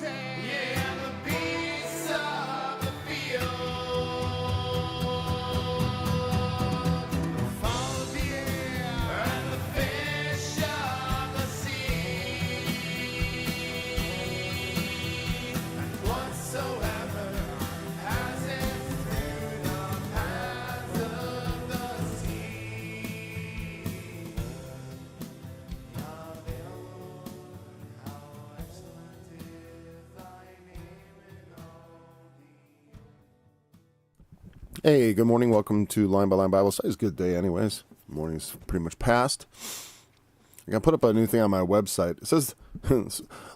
Yeah, the beasts of the field follow the air, and the fish of the sea, and whatsoever has its through the paths of the sea. Yahweh, how excellent is thy name in all the earth. Hey, good morning. Welcome to Line by Line Bible Study. It's a good day anyways. Morning's pretty much past. I put up a new thing on my website. It says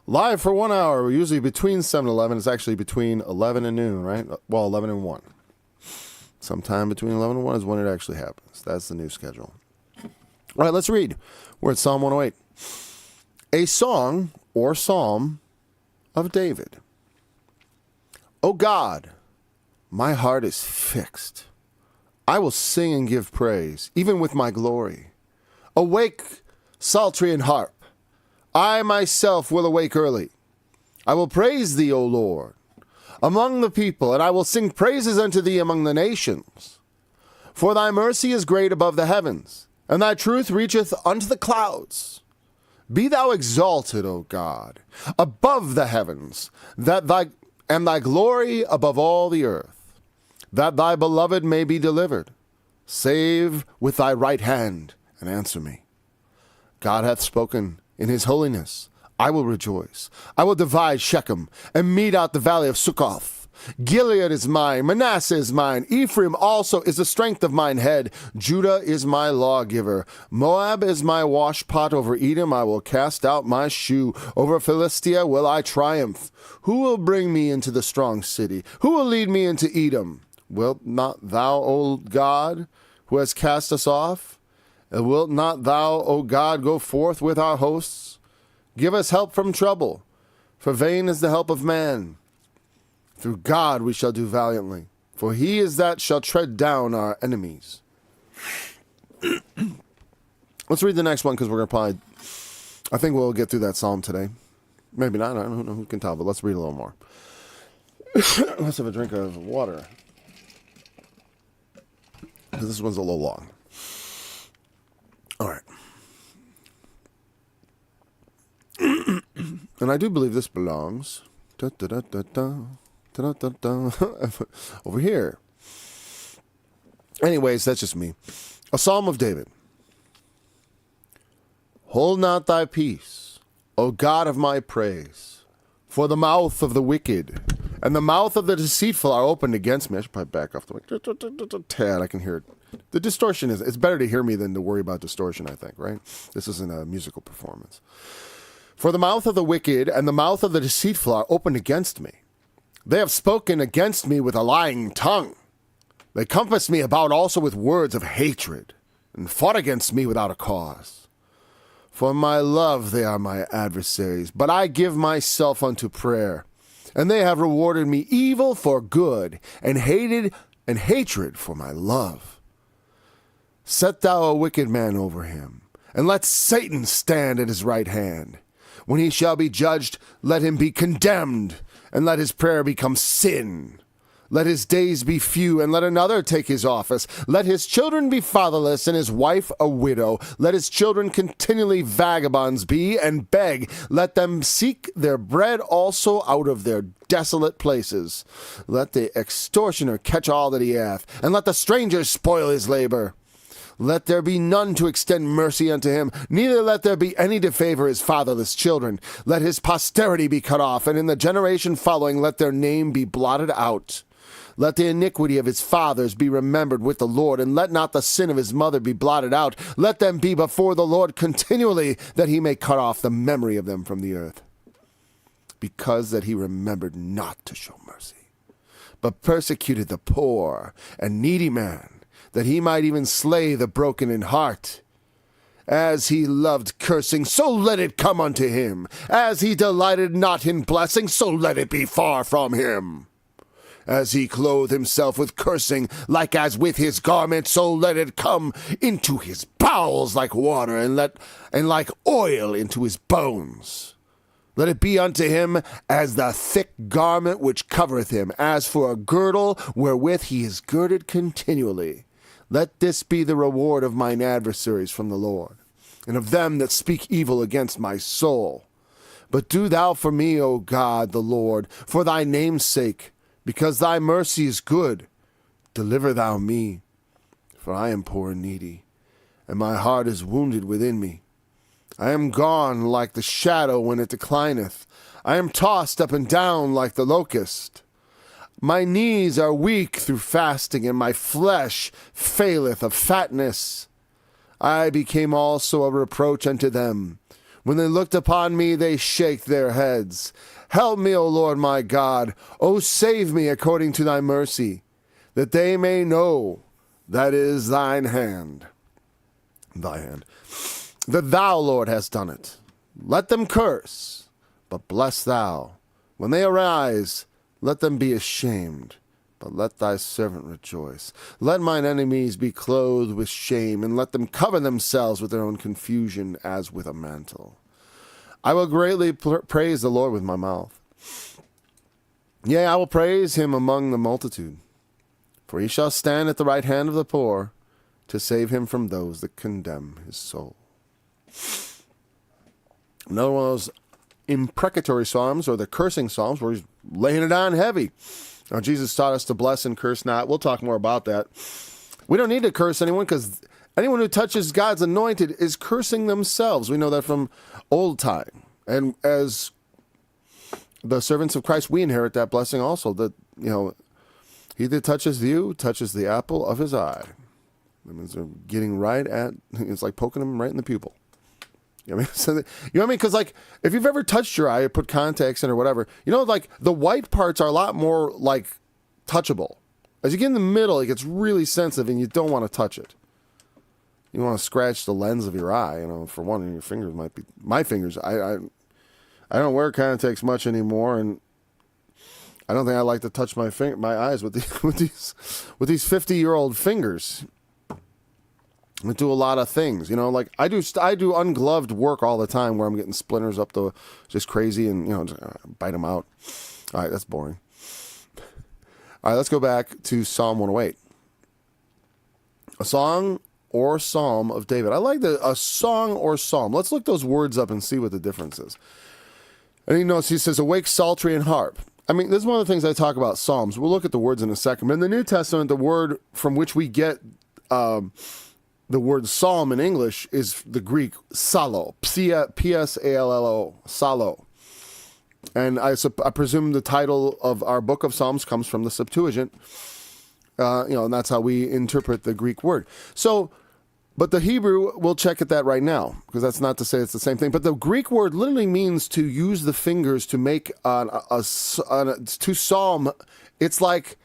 live for 1 hour, usually between 7 and 11. It's actually between 11 and noon, right? Well, 11 and 1. Sometime between 11 and 1 is when it actually happens. That's the new schedule. All right, let's read. We're at Psalm 108. A song or psalm of David. O God, my heart is fixed. I will sing and give praise, even with my glory. Awake, psaltery and harp. I myself will awake early. I will praise thee, O Lord, among the people, and I will sing praises unto thee among the nations. For thy mercy is great above the heavens, and thy truth reacheth unto the clouds. Be thou exalted, O God, above the heavens, and thy glory above all the earth, that thy beloved may be delivered. Save with thy right hand, and answer me. God hath spoken in his holiness. I will rejoice. I will divide Shechem, and mete out the valley of Succoth. Gilead is mine, Manasseh is mine, Ephraim also is the strength of mine head. Judah is my lawgiver. Moab is my washpot. Over Edom I will cast out my shoe. Over Philistia will I triumph. Who will bring me into the strong city? Who will lead me into Edom? Wilt not thou, O God, who hast cast us off? And wilt not thou, O God, go forth with our hosts? Give us help from trouble, for vain is the help of man. Through God we shall do valiantly, for he is that shall tread down our enemies. Let's read the next one, because we're going to I think we'll get through that psalm today. Maybe not, I don't know, who can tell, but let's read a little more. Let's have a drink of water, because this one's a little long. All right. And I do believe this belongs over here. Anyways, that's just me. A psalm of David. Hold not thy peace, O God of my praise, for the mouth of the wicked and the mouth of the deceitful are opened against me. I should probably back off the mic. Tad, I can hear it. The distortion it's better to hear me than to worry about distortion, I think, right? This isn't a musical performance. For the mouth of the wicked and the mouth of the deceitful are opened against me. They have spoken against me with a lying tongue. They compassed me about also with words of hatred, and fought against me without a cause. For my love they are my adversaries, but I give myself unto prayer. And they have rewarded me evil for good, and hatred for my love. Set thou a wicked man over him, and let Satan stand at his right hand. When he shall be judged, let him be condemned, and let his prayer become sin. Let his days be few, and let another take his office. Let his children be fatherless, and his wife a widow. Let his children continually vagabonds be, and beg. Let them seek their bread also out of their desolate places. Let the extortioner catch all that he hath, and let the stranger spoil his labor. Let there be none to extend mercy unto him, neither let there be any to favor his fatherless children. Let his posterity be cut off, and in the generation following let their name be blotted out. Let the iniquity of his fathers be remembered with the Lord, and let not the sin of his mother be blotted out. Let them be before the Lord continually, that he may cut off the memory of them from the earth. Because that he remembered not to show mercy, but persecuted the poor and needy man, that he might even slay the broken in heart. As he loved cursing, so let it come unto him. As he delighted not in blessing, so let it be far from him. As he clothed himself with cursing, like as with his garment, so let it come into his bowels like water, and like oil into his bones. Let it be unto him as the thick garment which covereth him, as for a girdle wherewith he is girded continually. Let this be the reward of mine adversaries from the Lord, and of them that speak evil against my soul. But do thou for me, O God, the Lord, for thy name's sake, because thy mercy is good. Deliver thou me, for I am poor and needy, and my heart is wounded within me. I am gone like the shadow when it declineth. I am tossed up and down like the locust. My knees are weak through fasting, and my flesh faileth of fatness. I became also a reproach unto them. When they looked upon me, they shake their heads. Help me, O Lord my God. O save me according to thy mercy, that they may know that is thine hand. Thy hand. That thou, Lord, hast done it. Let them curse, but bless thou. When they arise, let them be ashamed, but let thy servant rejoice. Let mine enemies be clothed with shame, and let them cover themselves with their own confusion as with a mantle. I will greatly praise the Lord with my mouth. Yea, I will praise him among the multitude. For he shall stand at the right hand of the poor, to save him from those that condemn his soul. Another one of those imprecatory psalms, or the cursing psalms, where he's laying it on heavy. Now, Jesus taught us to bless and curse not. We'll talk more about that. We don't need to curse anyone, because anyone who touches God's anointed is cursing themselves. We know that from old time. And as the servants of Christ, we inherit that blessing also. That, he that touches you touches the apple of his eye. That means they're getting right at, it's like poking them right in the pupil. You know what I mean? So you know what I mean? Because, like, if you've ever touched your eye or put contacts in or whatever, like, the white parts are a lot more, like, touchable. As you get in the middle, it gets really sensitive, and you don't want to touch it. You want to scratch the lens of your eye, for one, and your fingers might be... My fingers, I don't wear contacts much anymore, and I don't think I like to touch my eyes with these 50-year-old fingers. I do a lot of things, like I do ungloved work all the time where I'm getting splinters up just crazy and, just, bite them out. All right, that's boring. All right, let's go back to Psalm 108. A song or psalm of David. I like a song or psalm. Let's look those words up and see what the difference is. And he says, awake psaltery and harp. I mean, this is one of the things I talk about psalms. We'll look at the words in a second. But in the New Testament, the word from which we get the word psalm in English is the Greek psallo, P-S-A-L-L-O, psallo. And I presume the title of our book of Psalms comes from the Septuagint, and that's how we interpret the Greek word. So, but the Hebrew, we'll check at that right now, because that's not to say it's the same thing. But the Greek word literally means to use the fingers to make to psalm. It's like,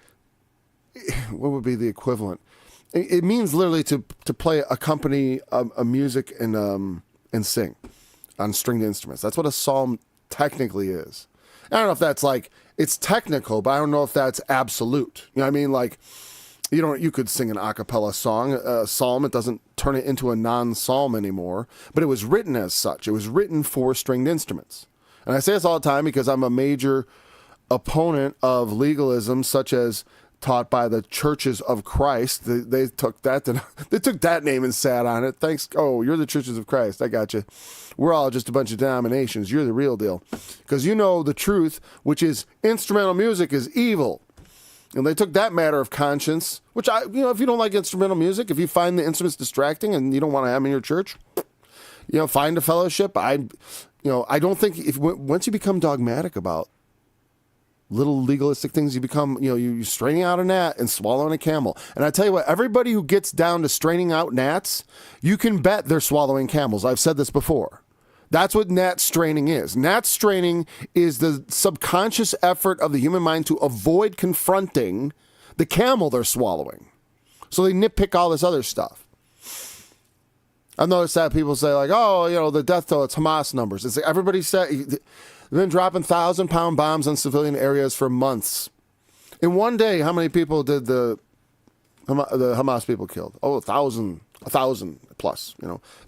what would be the equivalent? It means literally to play, accompany a music and sing on stringed instruments. That's what a psalm technically is. I don't know if that's it's technical, but I don't know if that's absolute. You know what I mean? Like, you could sing an a cappella song, a psalm. It doesn't turn it into a non-psalm anymore, but it was written as such. It was written for stringed instruments. And I say this all the time because I'm a major opponent of legalism, such as taught by the Churches of Christ. They took that name and sat on it. Thanks. Oh, you're the Churches of Christ. I got you. We're all just a bunch of denominations. You're the real deal. Because you know the truth, which is instrumental music is evil. And they took that matter of conscience, which if you don't like instrumental music, if you find the instruments distracting and you don't want to have them in your church, find a fellowship. I don't think once you become dogmatic about little legalistic things, you become, you're straining out a gnat and swallowing a camel. And I tell you what, everybody who gets down to straining out gnats, you can bet they're swallowing camels. I've said this before. That's what gnat straining is. Gnat straining is the subconscious effort of the human mind to avoid confronting the camel they're swallowing. So they nitpick all this other stuff. I've noticed that people say the death toll, it's Hamas numbers. It's like everybody said... They've been dropping 1,000-pound bombs on civilian areas for months. In one day, how many people did the Hamas people killed? Oh, 1,000. 1,000 plus.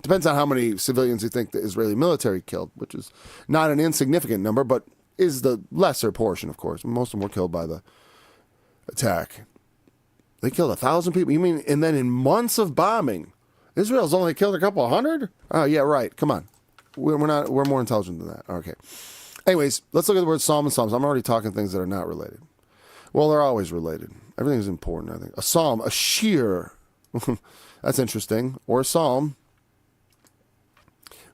Depends on how many civilians you think the Israeli military killed, which is not an insignificant number, but is the lesser portion, of course. Most of them were killed by the attack. They killed 1,000 people. You mean, and then in months of bombing, Israel's only killed a couple hundred? Oh, yeah, right. Come on. We're more intelligent than that. Okay. Anyways, let's look at the word psalm and psalms. I'm already talking things that are not related. Well, they're always related. Everything's important, I think. A psalm, a shir. That's interesting. Or a psalm.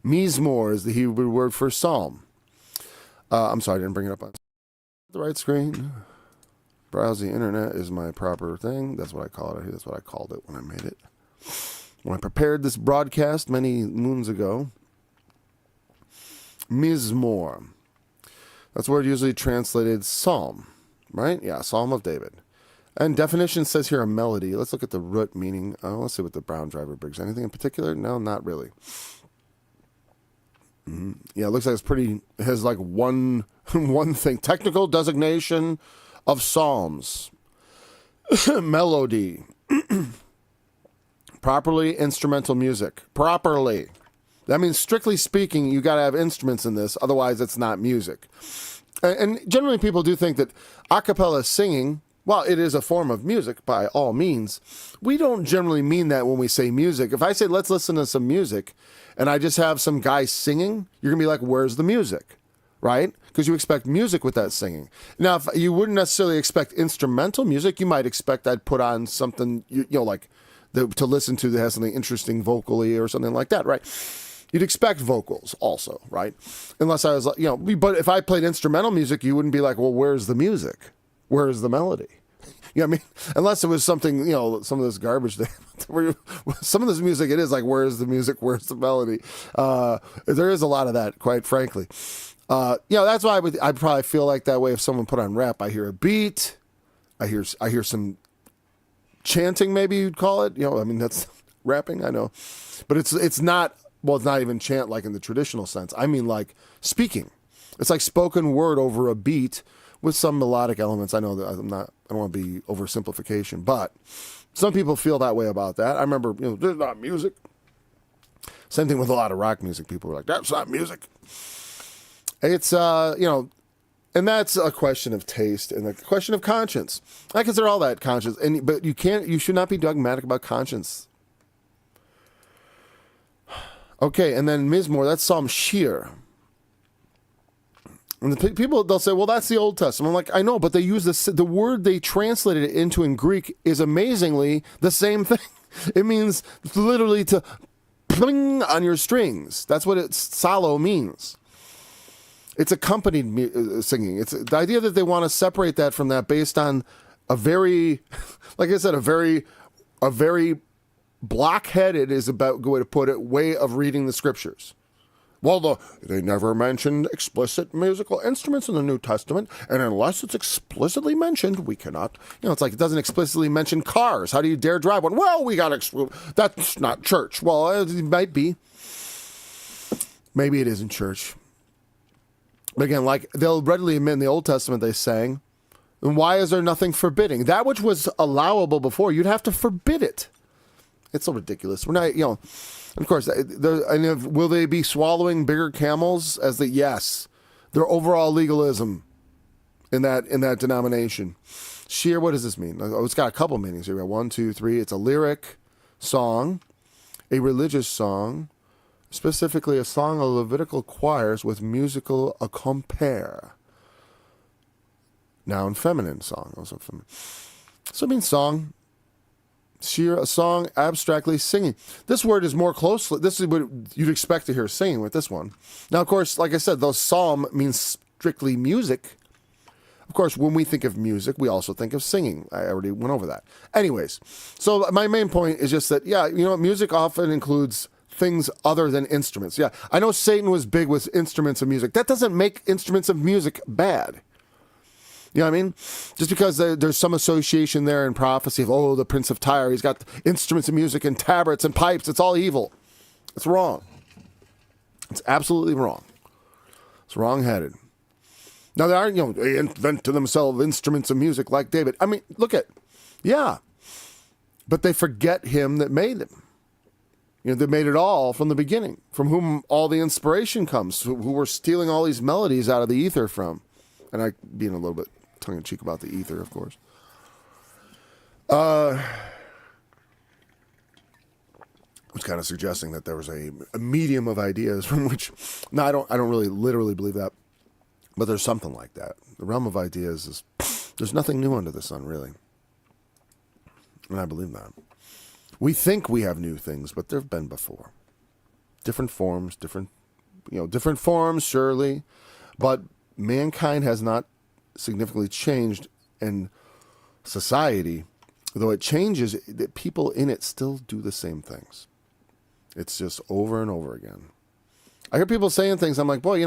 Mizmor is the Hebrew word for psalm. I'm sorry, I didn't bring it up on the right screen. Browse the internet is my proper thing. That's what I call it. That's what I called it when I made it. When I prepared this broadcast many moons ago. Mizmor. That's the word usually translated psalm, right? Yeah, Psalm of David. And definition says here a melody. Let's look at the root meaning. Let's see what the Brown driver brings. Anything in particular? No, not really. Yeah, it looks like it has like one thing. Technical designation of psalms. Melody. Properly instrumental music. Properly. That means, strictly speaking, you got to have instruments in this. Otherwise, it's not music. And generally, people do think that a cappella singing, while it is a form of music by all means, we don't generally mean that when we say music. If I say, let's listen to some music, and I just have some guy singing, you're going to be like, where's the music? Right? Because you expect music with that singing. Now, if you wouldn't necessarily expect instrumental music, you might expect I'd put on something, like to listen to that has something interesting vocally or something like that, right? You'd expect vocals also, right? Unless I was like, but if I played instrumental music, you wouldn't be like, well, where's the music? Where's the melody? You know what I mean? Unless it was something, some of this garbage thing. Some of this music, it is like, where's the music? Where's the melody? There is a lot of that, quite frankly. That's why I'd probably feel like that way if someone put on rap. I hear a beat. I hear some chanting, maybe you'd call it. That's rapping, I know. But it's not... Well, it's not even chant like in the traditional sense. I mean like speaking. It's like spoken word over a beat with some melodic elements. I know that I don't want to be oversimplification, but some people feel that way about that. I remember, there's not music. Same thing with a lot of rock music. People were like, that's not music. It's, and that's a question of taste and a question of conscience. I consider all that conscience, but you should not be dogmatic about conscience. Okay, and then Mizmor, that's Psalm Shir. And the people, they'll say, well, that's the Old Testament. I'm like, I know, but they use the word they translated it into in Greek is amazingly the same thing. It means literally to pling on your strings. That's what salo means. It's accompanied singing. It's the idea that they want to separate that from that based on a very, like I said, a very blockheaded is about good way to put it, way of reading the scriptures. Well, they never mentioned explicit musical instruments in the New Testament, and unless it's explicitly mentioned, we cannot. It's like it doesn't explicitly mention cars. How do you dare drive one? Well, we got to. That's not church. Well, it might be. Maybe it isn't church. But again, like they'll readily admit in the Old Testament they sang, then why is there nothing forbidding? That which was allowable before, you'd have to forbid it. It's so ridiculous. We're not, of course, will they be swallowing bigger camels as yes, their overall legalism in that denomination. Shir, what does this mean? It's got a couple meanings here. We got 1, 2, 3. It's a lyric song, a religious song, specifically a song of Levitical choirs with musical accompare. Noun feminine song, also feminine. So it means song. Shir, a song, abstractly singing. This word is more closely, this is what you'd expect to hear singing with this one. Now, of course, like I said, though psalm means strictly music. Of course, when we think of music, we also think of singing. I already went over that. Anyways, so my main point is just that, music often includes things other than instruments. Yeah, I know Satan was big with instruments of music. That doesn't make instruments of music bad. You know what I mean? Just because there's some association there in prophecy of, the Prince of Tyre, he's got instruments of music and tabrets and pipes. It's all evil. It's wrong. It's absolutely wrong. It's wrong-headed. Now, they aren't, they invent to themselves instruments of music like David. I mean, look at, but they forget him that made them. They made it all from the beginning, from whom all the inspiration comes, who were stealing all these melodies out of the ether from. And I being a little bit tongue-in-cheek about the ether, of course. I was kind of suggesting that there was a medium of ideas from which, no, I don't really literally believe that, but there's something like that. The realm of ideas is, there's nothing new under the sun, really. And I believe that. We think we have new things, but there have been before. Different forms, different forms, surely, but mankind has not significantly changed, and society, though it changes, the people in it still do the same things. It's just over and over again. I hear people saying things, I'm like, boy,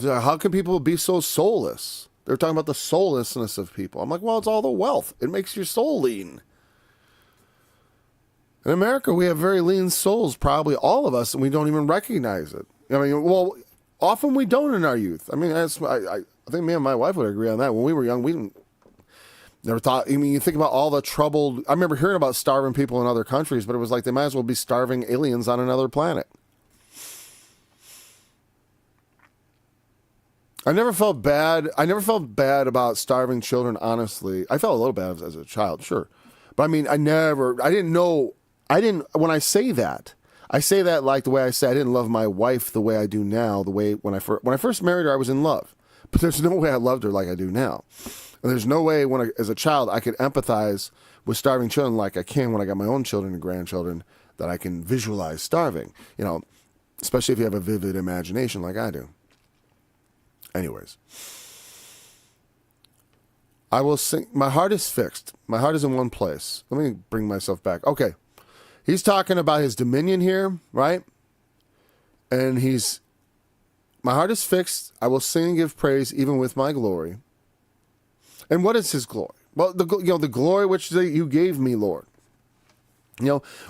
how can people be so soulless? They're talking about the soullessness of people. I'm like, well, it's all the wealth. It makes your soul lean. In America, we have very lean souls, probably all of us, and we don't even recognize it. Well, often we don't in our youth. I think me and my wife would agree on that. When we were young, we never thought. You think about all the troubled. I remember hearing about starving people in other countries, but it was like they might as well be starving aliens on another planet. I never felt bad. I never felt bad about starving children, honestly. I felt a little bad as a child, sure. But when I say that like the way I say I didn't love my wife the way I do now, the way when I first married her, I was in love. But there's no way I loved her like I do now. And there's no way as a child, I could empathize with starving children like I can when I got my own children and grandchildren, that I can visualize starving, especially if you have a vivid imagination like I do. Anyways, I will sing. My heart is fixed. My heart is in one place. Let me bring myself back. Okay. He's talking about his dominion here, right? And my heart is fixed. I will sing and give praise even with my glory. And what is his glory? Well, the glory which you gave me, Lord.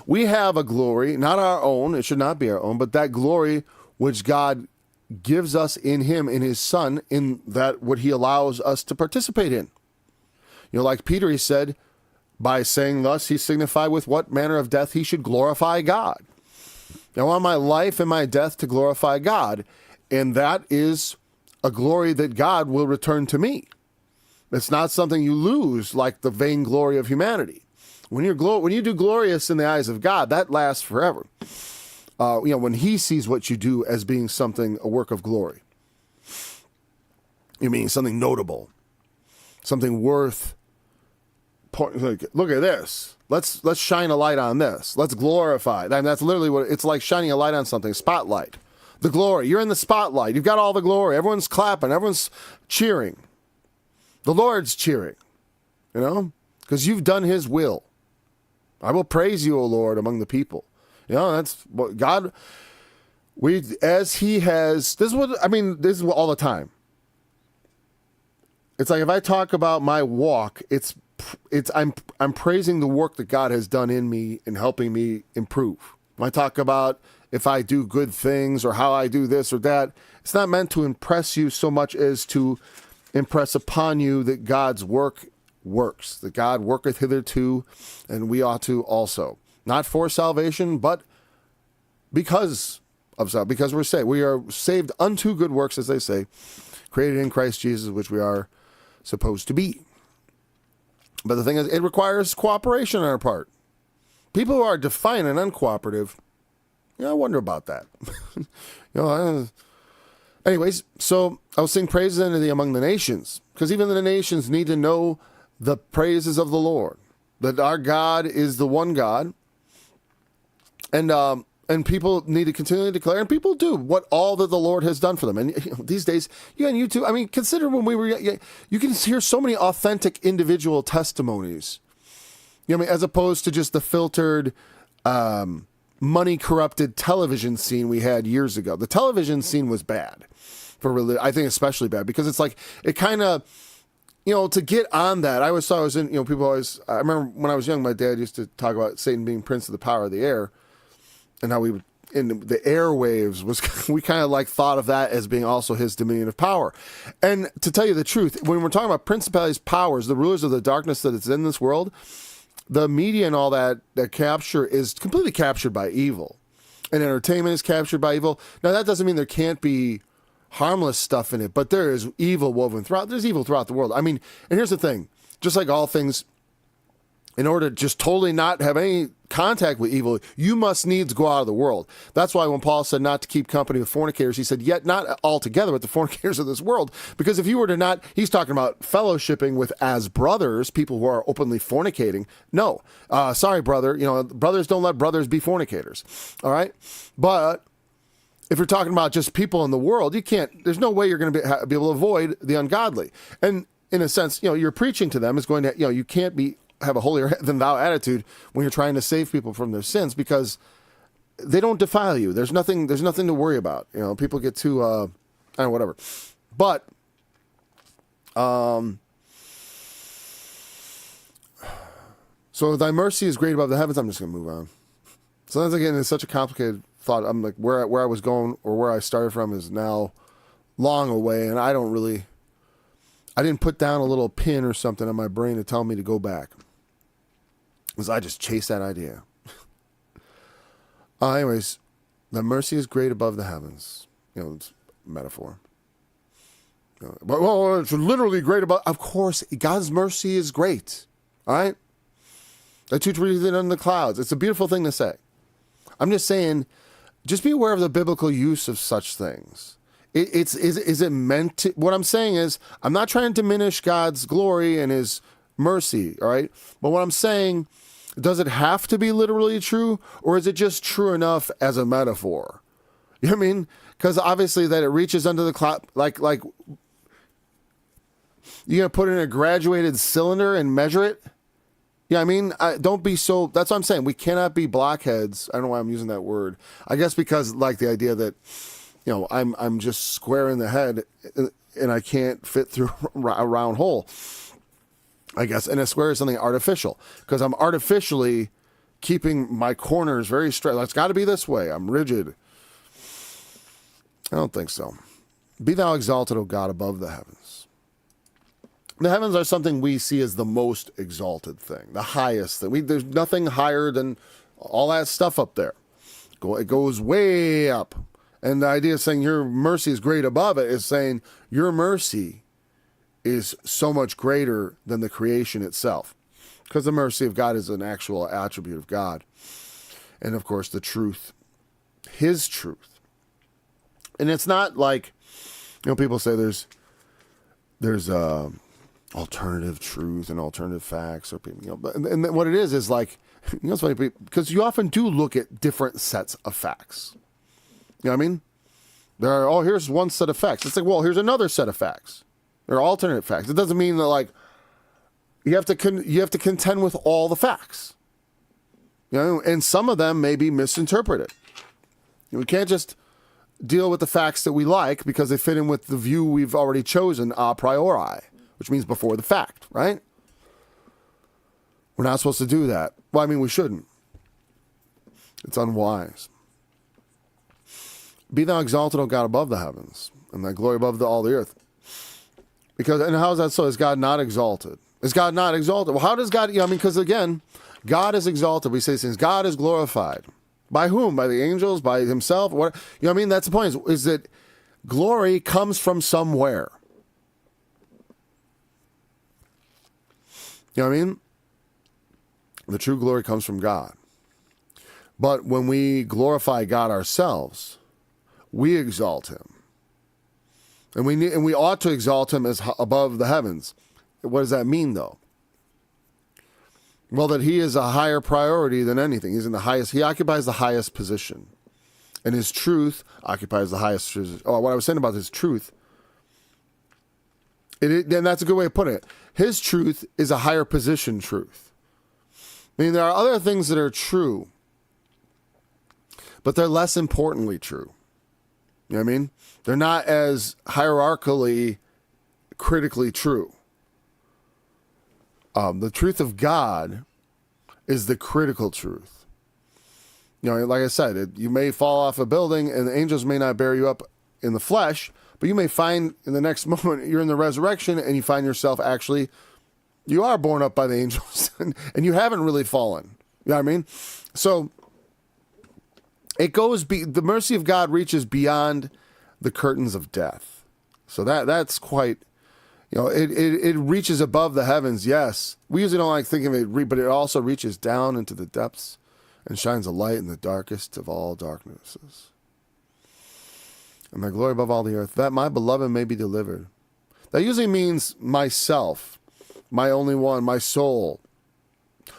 We have a glory, not our own. It should not be our own, but that glory which God gives us in him, in his son, in that what he allows us to participate in. Like Peter, he said, by saying thus, he signified with what manner of death he should glorify God. I want my life and my death to glorify God, and that is a glory that God will return to me. It's not something you lose like the vainglory of humanity. When you do glorious in the eyes of God, that lasts forever. When he sees what you do as being a work of glory. You mean something notable, something worth. Look at this. Let's shine a light on this. Let's glorify. That's literally what it's like, shining a light on something. Spotlight. The glory. You're in the spotlight. You've got all the glory. Everyone's clapping. Everyone's cheering. The Lord's cheering. Because you've done his will. I will praise you, O Lord, among the people. That's what God. This is all the time. It's like if I talk about my walk, I'm praising the work that God has done in me and helping me improve. When I talk about if I do good things or how I do this or that, it's not meant to impress you so much as to impress upon you that God's work works, that God worketh hitherto, and we ought to also. Not for salvation, but because of salvation, because we're saved. We are saved unto good works, as they say, created in Christ Jesus, which we are supposed to be. But the thing is, it requires cooperation on our part. People who are defiant and uncooperative, I wonder about that. Anyways, so I will sing praises unto thee among the nations, because even the nations need to know the praises of the Lord, that our God is the one God. And people need to continually declare, and people do, what all that the Lord has done for them. And these days, on YouTube, consider when we were, you can hear so many authentic individual testimonies, as opposed to just the filtered, money-corrupted television scene we had years ago. The television scene was bad, I think especially bad, because it's like, it kind of, to get on that, I always thought I was in, people always, I remember when I was young, my dad used to talk about Satan being prince of the power of the air. And how we would, in the airwaves, we kind of like thought of that as being also his dominion of power. And to tell you the truth, when we're talking about principalities, powers, the rulers of the darkness that is in this world, the media and all that capture is completely captured by evil, and entertainment is captured by evil. Now that doesn't mean there can't be harmless stuff in it, but there is evil woven throughout. There's evil throughout the world. I mean, and here's the thing: just like all things, in order to just totally not have any contact with evil, you must needs go out of the world. That's why when Paul said not to keep company with fornicators, he said, yet not altogether with the fornicators of this world. Because if you were to not, he's talking about fellowshipping with as brothers, people who are openly fornicating. No, sorry, brother. Brothers don't let brothers be fornicators. All right. But if you're talking about just people in the world, you can't, there's no way you're going to be able to avoid the ungodly. And in a sense, you're preaching to them is going to, you can't have a holier than thou attitude when you're trying to save people from their sins, because they don't defile you. There's nothing to worry about. People get too, I don't know, whatever. But, so thy mercy is great above the heavens. I'm just going to move on. So that's, again, it's such a complicated thought. I'm like, where I was going or where I started from is now long away. And I didn't put down a little pin or something on my brain to tell me to go back, because I just chased that idea. Anyways, the mercy is great above the heavens. It's a metaphor. Well, it's literally great above. Of course, God's mercy is great. All right? That you breathed it in the clouds. It's a beautiful thing to say. I'm just saying, just be aware of the biblical use of such things. Is it meant to? What I'm saying is, I'm not trying to diminish God's glory and his mercy, all right? But what I'm saying, does it have to be literally true, or is it just true enough as a metaphor? You know what I mean? Because obviously that it reaches under the cloud, like you're going to put it in a graduated cylinder and measure it? Yeah, I mean, don't be so, that's what I'm saying. We cannot be blockheads. I don't know why I'm using that word. I guess because like the idea that, I'm just square in the head and I can't fit through a round hole, I guess. And a square is something artificial, because I'm artificially keeping my corners very straight. It's got to be this way. I'm rigid. I don't think so. Be thou exalted, O God, above the heavens. The heavens are something we see as the most exalted thing, the highest thing. There's nothing higher than all that stuff up there. It goes way up. And the idea of saying your mercy is great above it is saying your mercy is so much greater than the creation itself. Because the mercy of God is an actual attribute of God. And of course, the truth, his truth. And it's not like, people say there's alternative truth and alternative facts, or and what it is like, it's funny, because you often do look at different sets of facts. You know what I mean? Here's one set of facts. It's like, well, here's another set of facts. There are alternate facts. It doesn't mean that you have to contend with all the facts. And some of them may be misinterpreted. We can't just deal with the facts that we like because they fit in with the view we've already chosen a priori, which means before the fact, right? We're not supposed to do that. Well, I mean, we shouldn't. It's unwise. Be thou exalted, O God, above the heavens, and thy glory above all the earth. And how is that so? Is God not exalted? Is God not exalted? Well, how does God, because again, God is exalted. We say things, God is glorified. By whom? By the angels? By himself? What? That's the point, is that glory comes from somewhere. You know what I mean? The true glory comes from God. But when we glorify God ourselves, we exalt him. And we ought to exalt him as above the heavens. What does that mean, though? Well, that he is a higher priority than anything. He occupies the highest position. And his truth occupies the highest position. What I was saying about his truth, and that's a good way of putting it. His truth is a higher position truth. I mean, there are other things that are true, but they're less importantly true. You know what I mean? They're not as hierarchically, critically true. The truth of God is the critical truth. Like I said, you may fall off a building and the angels may not bear you up in the flesh, but you may find in the next moment you're in the resurrection and you find yourself actually You are borne up by the angels, and you haven't really fallen. You know what I mean? So it goes. The mercy of God reaches beyond the curtains of death. So that's quite. It reaches above the heavens. Yes, we usually don't like thinking of it, but it also reaches down into the depths and shines a light in the darkest of all darknesses. And my glory above all the earth, that my beloved may be delivered. That usually means myself, my only one, my soul.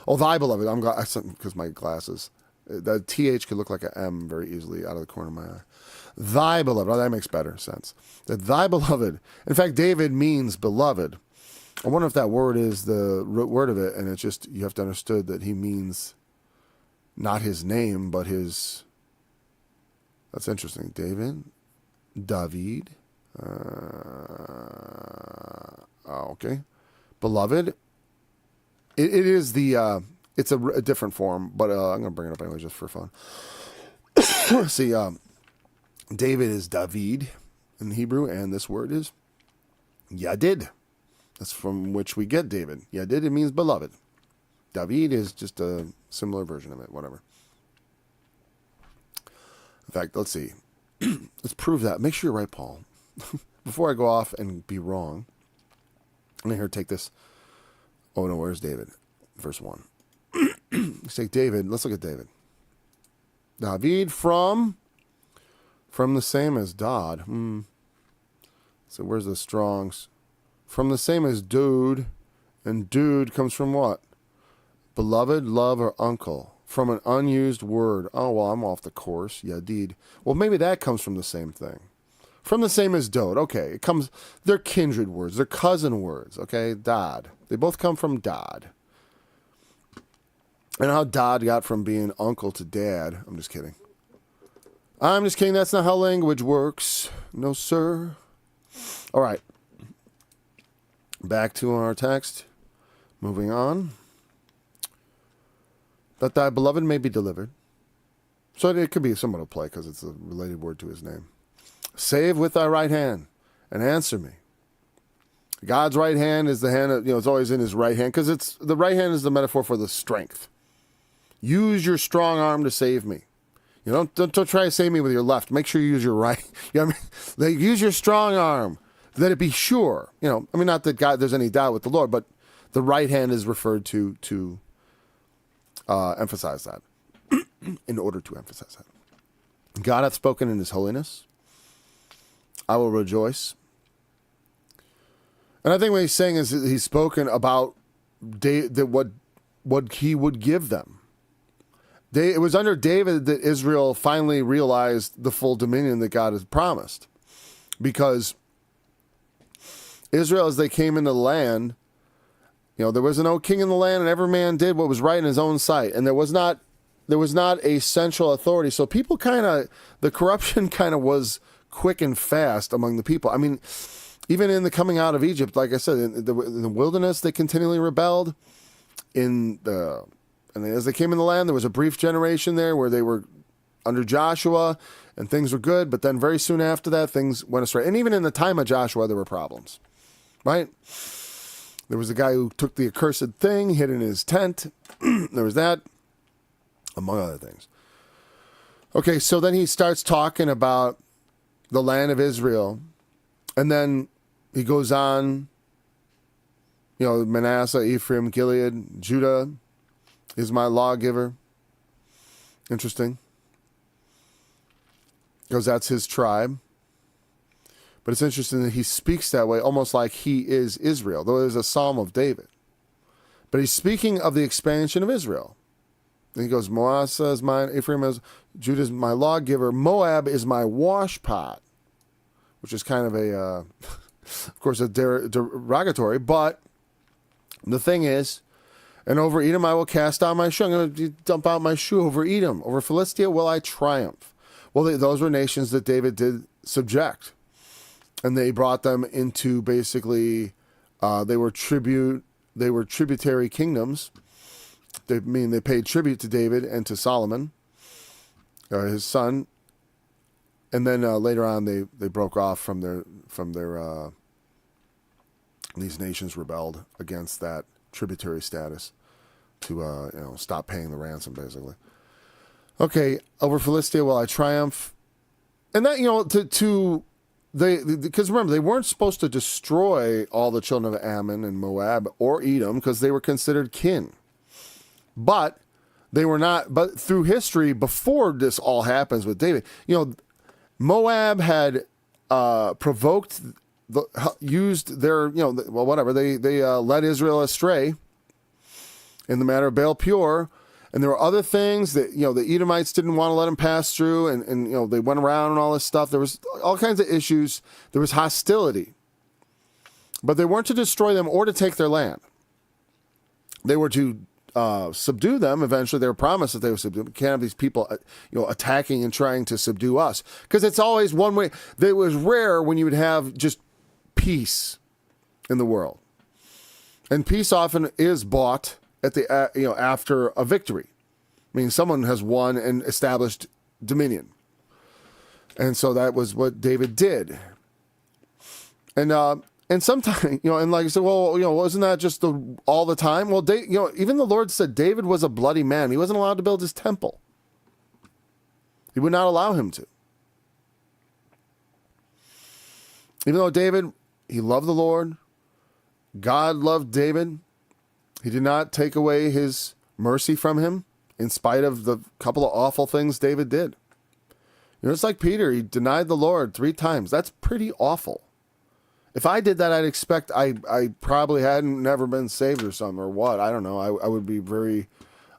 Oh, thy beloved. I'm glad because my glasses. The TH could look like an M very easily out of the corner of my eye. Thy beloved. Oh, that makes better sense. That thy beloved. In fact, David means beloved. I wonder if that word is the root word of it, and it's just, you have to understand that he means not his name, but his. That's interesting. David. Okay. Beloved. It is the, it's a different form, but I'm going to bring it up anyway just for fun. See, David is David in Hebrew, and this word is Yadid. That's from which we get David. Yadid, it means beloved. David is just a similar version of it, whatever. In fact, let's see. Let's prove that. Make sure you're right, Paul. Before I go off and be wrong, I'm going to take this. Oh, no, where's David? Verse 1. Let's take David. Let's look at David. David from the same as Dod. So where's the Strongs? From the same as dude. And dude comes from what? Beloved, love, or uncle. From an unused word. Oh, well, I'm off the course. Yadid. Well, maybe that comes from the same thing. From the same as dode. Okay, it comes. They're kindred words. They're cousin words. Okay, Dod. They both come from Dod. And how Dod got from being uncle to dad. I'm just kidding. That's not how language works. No, sir. All right. Back to our text. Moving on. That thy beloved may be delivered. So it could be somewhat of play because it's a related word to his name. Save with thy right hand and answer me. God's right hand is the hand, it's always in his right hand because the right hand is the metaphor for the strength. Use your strong arm to save me. Don't try to save me with your left. Make sure you use your right. Use your strong arm. That it be sure. Not that God, there's any doubt with the Lord, but the right hand is referred to emphasize that. In order to emphasize that. God hath spoken in his holiness. I will rejoice. And I think what he's saying is that he's spoken about what he would give them. It was under David that Israel finally realized the full dominion that God has promised. Because Israel, as they came into the land, there was no king in the land, and every man did what was right in his own sight. And there was not a central authority. So people the corruption kind of was quick and fast among the people. Even in the coming out of Egypt, like I said, in the wilderness, they continually rebelled. And as they came in the land, there was a brief generation there where they were under Joshua and things were good. But then very soon after that, things went astray. And even in the time of Joshua, there were problems, right? There was a guy who took the accursed thing, hid in his tent. There was that, among other things. Okay, so then he starts talking about the land of Israel. And then he goes on, Manasseh, Ephraim, Gilead, Judah is my lawgiver. Interesting. Because that's his tribe. But it's interesting that he speaks that way, almost like he is Israel, though it is a psalm of David. But he's speaking of the expansion of Israel. Then he goes, Manasseh is mine, Ephraim is, Judah is my lawgiver, Moab is my washpot, which is kind of of course, a derogatory, but the thing is, and over Edom I will cast out my shoe. I'm going to dump out my shoe over Edom. Over Philistia will I triumph. Well, those were nations that David did subject. And they brought them into basically, they were tributary kingdoms. They paid tribute to David and to Solomon, his son. And then later on, they broke off from their These nations rebelled against that tributary status to stop paying the ransom, basically. Okay, over Philistia will I triumph. And that, because remember, they weren't supposed to destroy all the children of Ammon and Moab or Edom because they were considered kin. But they were not, but through history, before this all happens with David, Moab had provoked, used their, whatever, they led Israel astray in the matter of Baal Peor. And there were other things that, the Edomites didn't want to let them pass through. And they went around and all this stuff. There was all kinds of issues. There was hostility. But they weren't to destroy them or to take their land. They were to subdue them. Eventually, they were promised that they would subdue them. We can't have these people, attacking and trying to subdue us. Because it's always one way. It was rare when you would have just peace in the world. And peace often is bought at the after a victory. I mean, someone has won and established dominion. And so that was what David did. And sometimes, and like I said, well, wasn't that just all the time? Well, even the Lord said David was a bloody man. He wasn't allowed to build his temple. He would not allow him to. Even though David, he loved the Lord, God loved David, he did not take away his mercy from him in spite of the couple of awful things David did. It's like Peter, he denied the Lord 3 times. That's pretty awful. If I did that, I'd expect I probably hadn't never been saved or something or what. I don't know. I would be very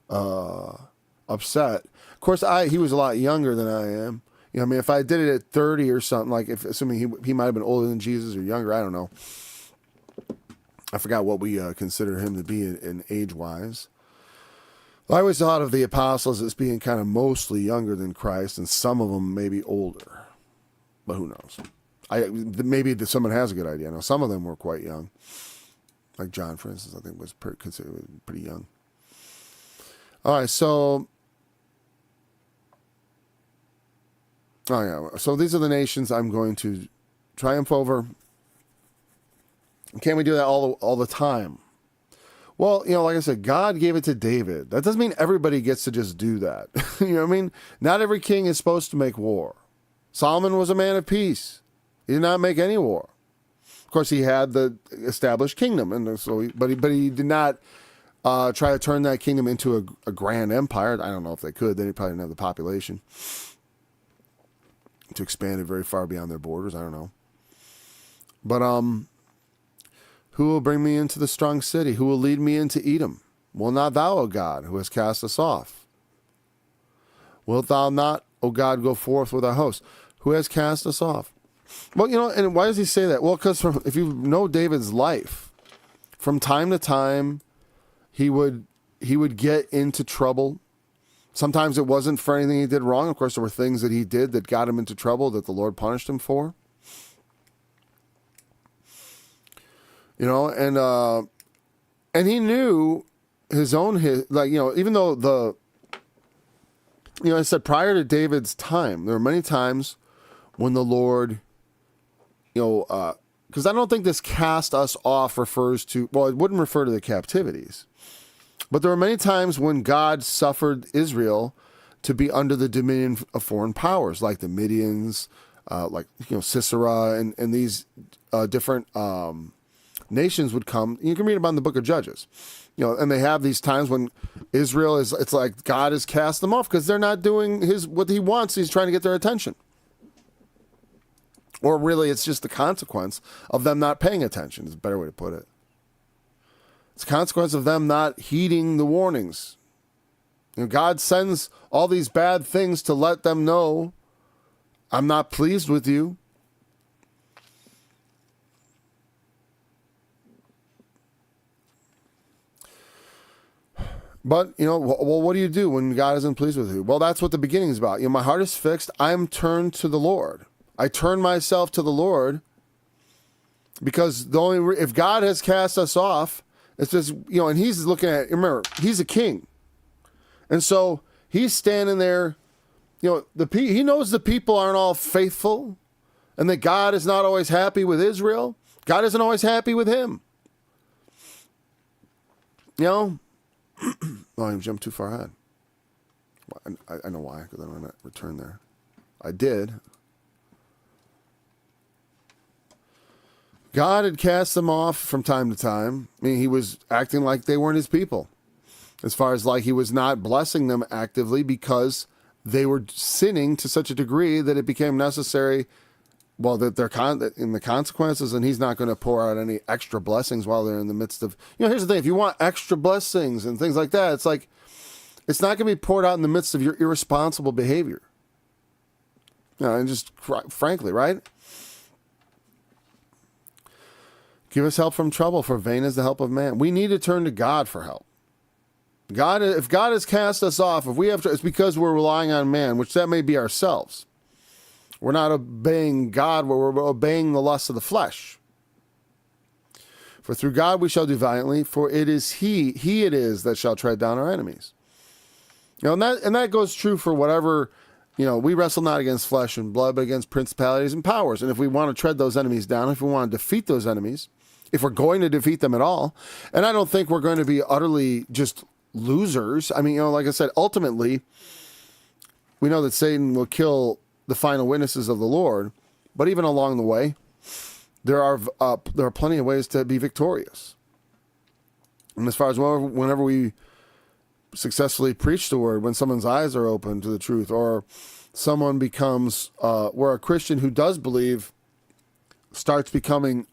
upset. Of course, he was a lot younger than I am. If I did it at 30 or something, like assuming he might have been older than Jesus or younger, I don't know. I forgot what we consider him to be in age-wise. I always thought of the apostles as being kind of mostly younger than Christ, and some of them maybe older. But who knows? Maybe someone has a good idea. I know some of them were quite young. Like John, for instance, I think was considered pretty young. All right, so... Oh, yeah. So these are the nations I'm going to triumph over. Can't we do that all the time? Well, like I said, God gave it to David. That doesn't mean everybody gets to just do that. You know what I mean? Not every king is supposed to make war. Solomon was a man of peace. He did not make any war. Of course, he had the established kingdom, and so but he did not try to turn that kingdom into a grand empire. I don't know if they could. They probably didn't have the population to expand it very far beyond their borders. I don't know. But who will bring me into the strong city? Who will lead me into Edom? Will not thou, O God, who hast cast us off? Wilt thou not, O God, go forth with our host, who has cast us off? Well, and why does he say that? Well, because if you know David's life, from time to time, he would get into trouble. Sometimes it wasn't for anything he did wrong. Of course, there were things that he did that got him into trouble that the Lord punished him for. And he knew even though I said prior to David's time, there were many times when the Lord, because I don't think this cast us off refers to, well, it wouldn't refer to the captivities, but there were many times when God suffered Israel to be under the dominion of foreign powers, like the Midians, Sisera, and these different nations would come. You can read about in the book of Judges, and they have these times when Israel it's like God has cast them off because they're not doing what he wants. He's trying to get their attention. Or really, it's just the consequence of them not paying attention is a better way to put it. It's a consequence of them not heeding the warnings. God sends all these bad things to let them know, I'm not pleased with you. But, well, what do you do when God isn't pleased with you? Well, that's what the beginning is about. My heart is fixed. I'm turned to the Lord. I turn myself to the Lord because if God has cast us off, it's just, and he's looking at, remember, he's a king. And so he's standing there, he knows the people aren't all faithful and that God is not always happy with Israel. God isn't always happy with him. You know, oh, I jumped too far ahead. I know why, because I don't want to return there. I did. God had cast them off from time to time. I mean, he was acting like they weren't his people. As far as like he was not blessing them actively because they were sinning to such a degree that it became necessary, well, that they're in the consequences, and he's not going to pour out any extra blessings while they're in the midst of, here's the thing, if you want extra blessings and things like that, it's like, it's not going to be poured out in the midst of your irresponsible behavior. And just frankly, right? Give us help from trouble, for vain is the help of man. We need to turn to God for help. God, if God has cast us off, if we have to, it's because we're relying on man, which that may be ourselves. We're not obeying God, we're obeying the lusts of the flesh. For through God we shall do valiantly, for it is He it is that shall tread down our enemies. And that goes true for whatever, we wrestle not against flesh and blood, but against principalities and powers. And if we want to tread those enemies down, if we want to defeat those enemies, if we're going to defeat them at all, and I don't think we're going to be utterly just losers. I mean, like I said, ultimately, we know that Satan will kill the final witnesses of the Lord, but even along the way, there are plenty of ways to be victorious. And as far as whenever we successfully preach the word, when someone's eyes are open to the truth, or someone becomes, where a Christian who does believe starts becoming,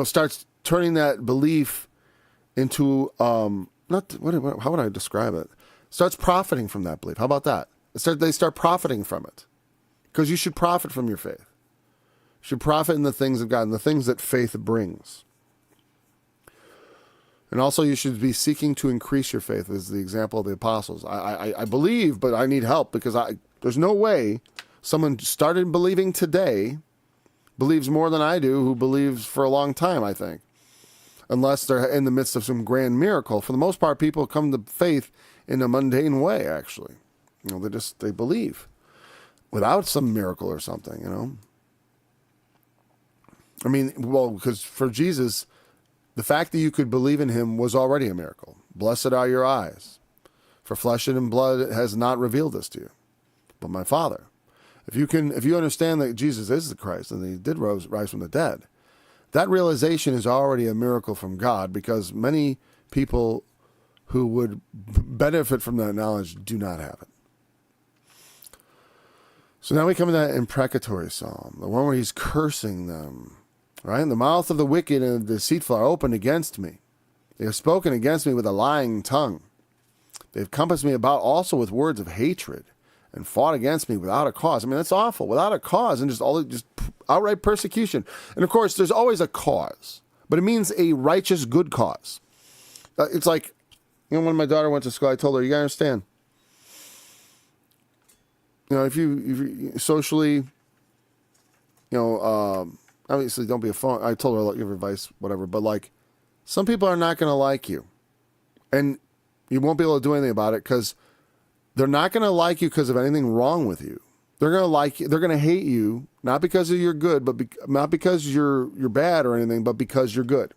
starts turning that belief into, how would I describe it? Starts profiting from that belief. How about that? They start profiting from it. Because you should profit from your faith. You should profit in the things of God and the things that faith brings. And also you should be seeking to increase your faith, as the example of the apostles. I believe, but I need help, because there's no way someone started believing today believes more than I do, who believes for a long time, I think. Unless they're in the midst of some grand miracle. For the most part, people come to faith in a mundane way, actually. They believe without some miracle or something, I mean, well, because for Jesus, the fact that you could believe in him was already a miracle. Blessed are your eyes, for flesh and blood has not revealed this to you, but my Father. If you understand that Jesus is the Christ and that he did rise from the dead, that realization is already a miracle from God, because many people who would benefit from that knowledge do not have it. So now we come to that imprecatory psalm, the one where he's cursing them, right? The mouth of the wicked and the deceitful are opened against me. They have spoken against me with a lying tongue. They have compassed me about also with words of hatred and fought against me without a cause. I mean, that's awful. Without a cause, and just outright persecution. And of course, there's always a cause, but it means a righteous, good cause. It's like, when my daughter went to school, I told her, you gotta understand, if you socially, obviously don't be a phone. I told her, I'll give advice, whatever, but like, some people are not going to like you, and you won't be able to do anything about it, because they're not going to like you because of anything wrong with you. They're going to like you. They're going to hate you, not because of you're good, but not because you're bad or anything, but because you're good.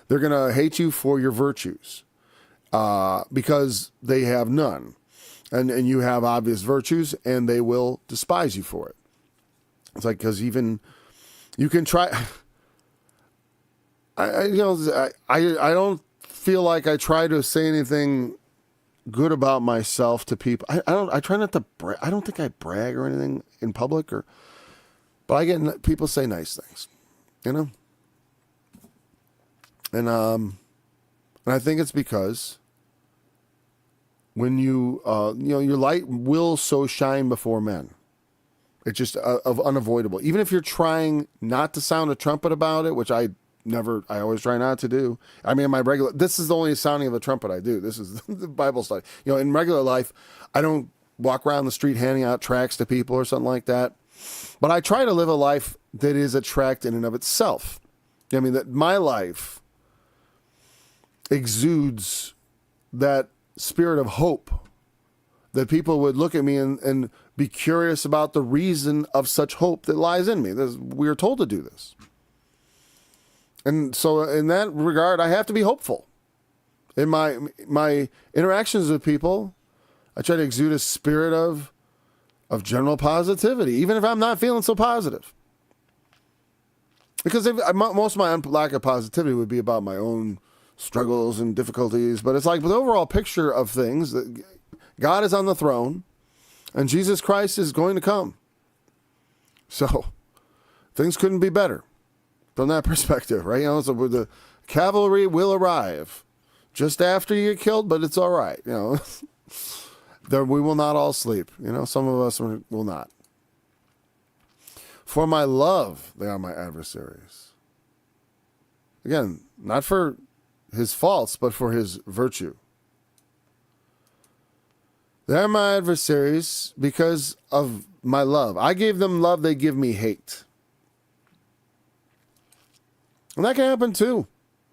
They're going to hate you for your virtues, because they have none. And you have obvious virtues, and they will despise you for it. It's like, because even you can try. I don't feel like I try to say anything good about myself to people. I try not to I don't think I brag or anything in public, but I get people say nice things, and I think it's because when your light will so shine before men. It's just unavoidable. Even if you're trying not to sound a trumpet about it, which I always try not to do. I mean, this is the only sounding of a trumpet I do. This is the Bible study. In regular life, I don't walk around the street handing out tracts to people or something like that. But I try to live a life that is a tract in and of itself. I mean, that my life exudes that spirit of hope, that people would look at me and be curious about the reason of such hope that lies in me. We are told to do this. And so in that regard, I have to be hopeful. In my interactions with people, I try to exude a spirit of general positivity, even if I'm not feeling so positive. Because most of my lack of positivity would be about my own struggles and difficulties. But it's like the overall picture of things that God is on the throne and Jesus Christ is going to come. So things couldn't be better from that perspective, right? So the cavalry will arrive just after you get killed, but it's all right. We will not all sleep. Some of us will not. For my love, they are my adversaries. Again, not for his faults, but for his virtue. They are my adversaries because of my love. I gave them love, they give me hate. And that can happen too.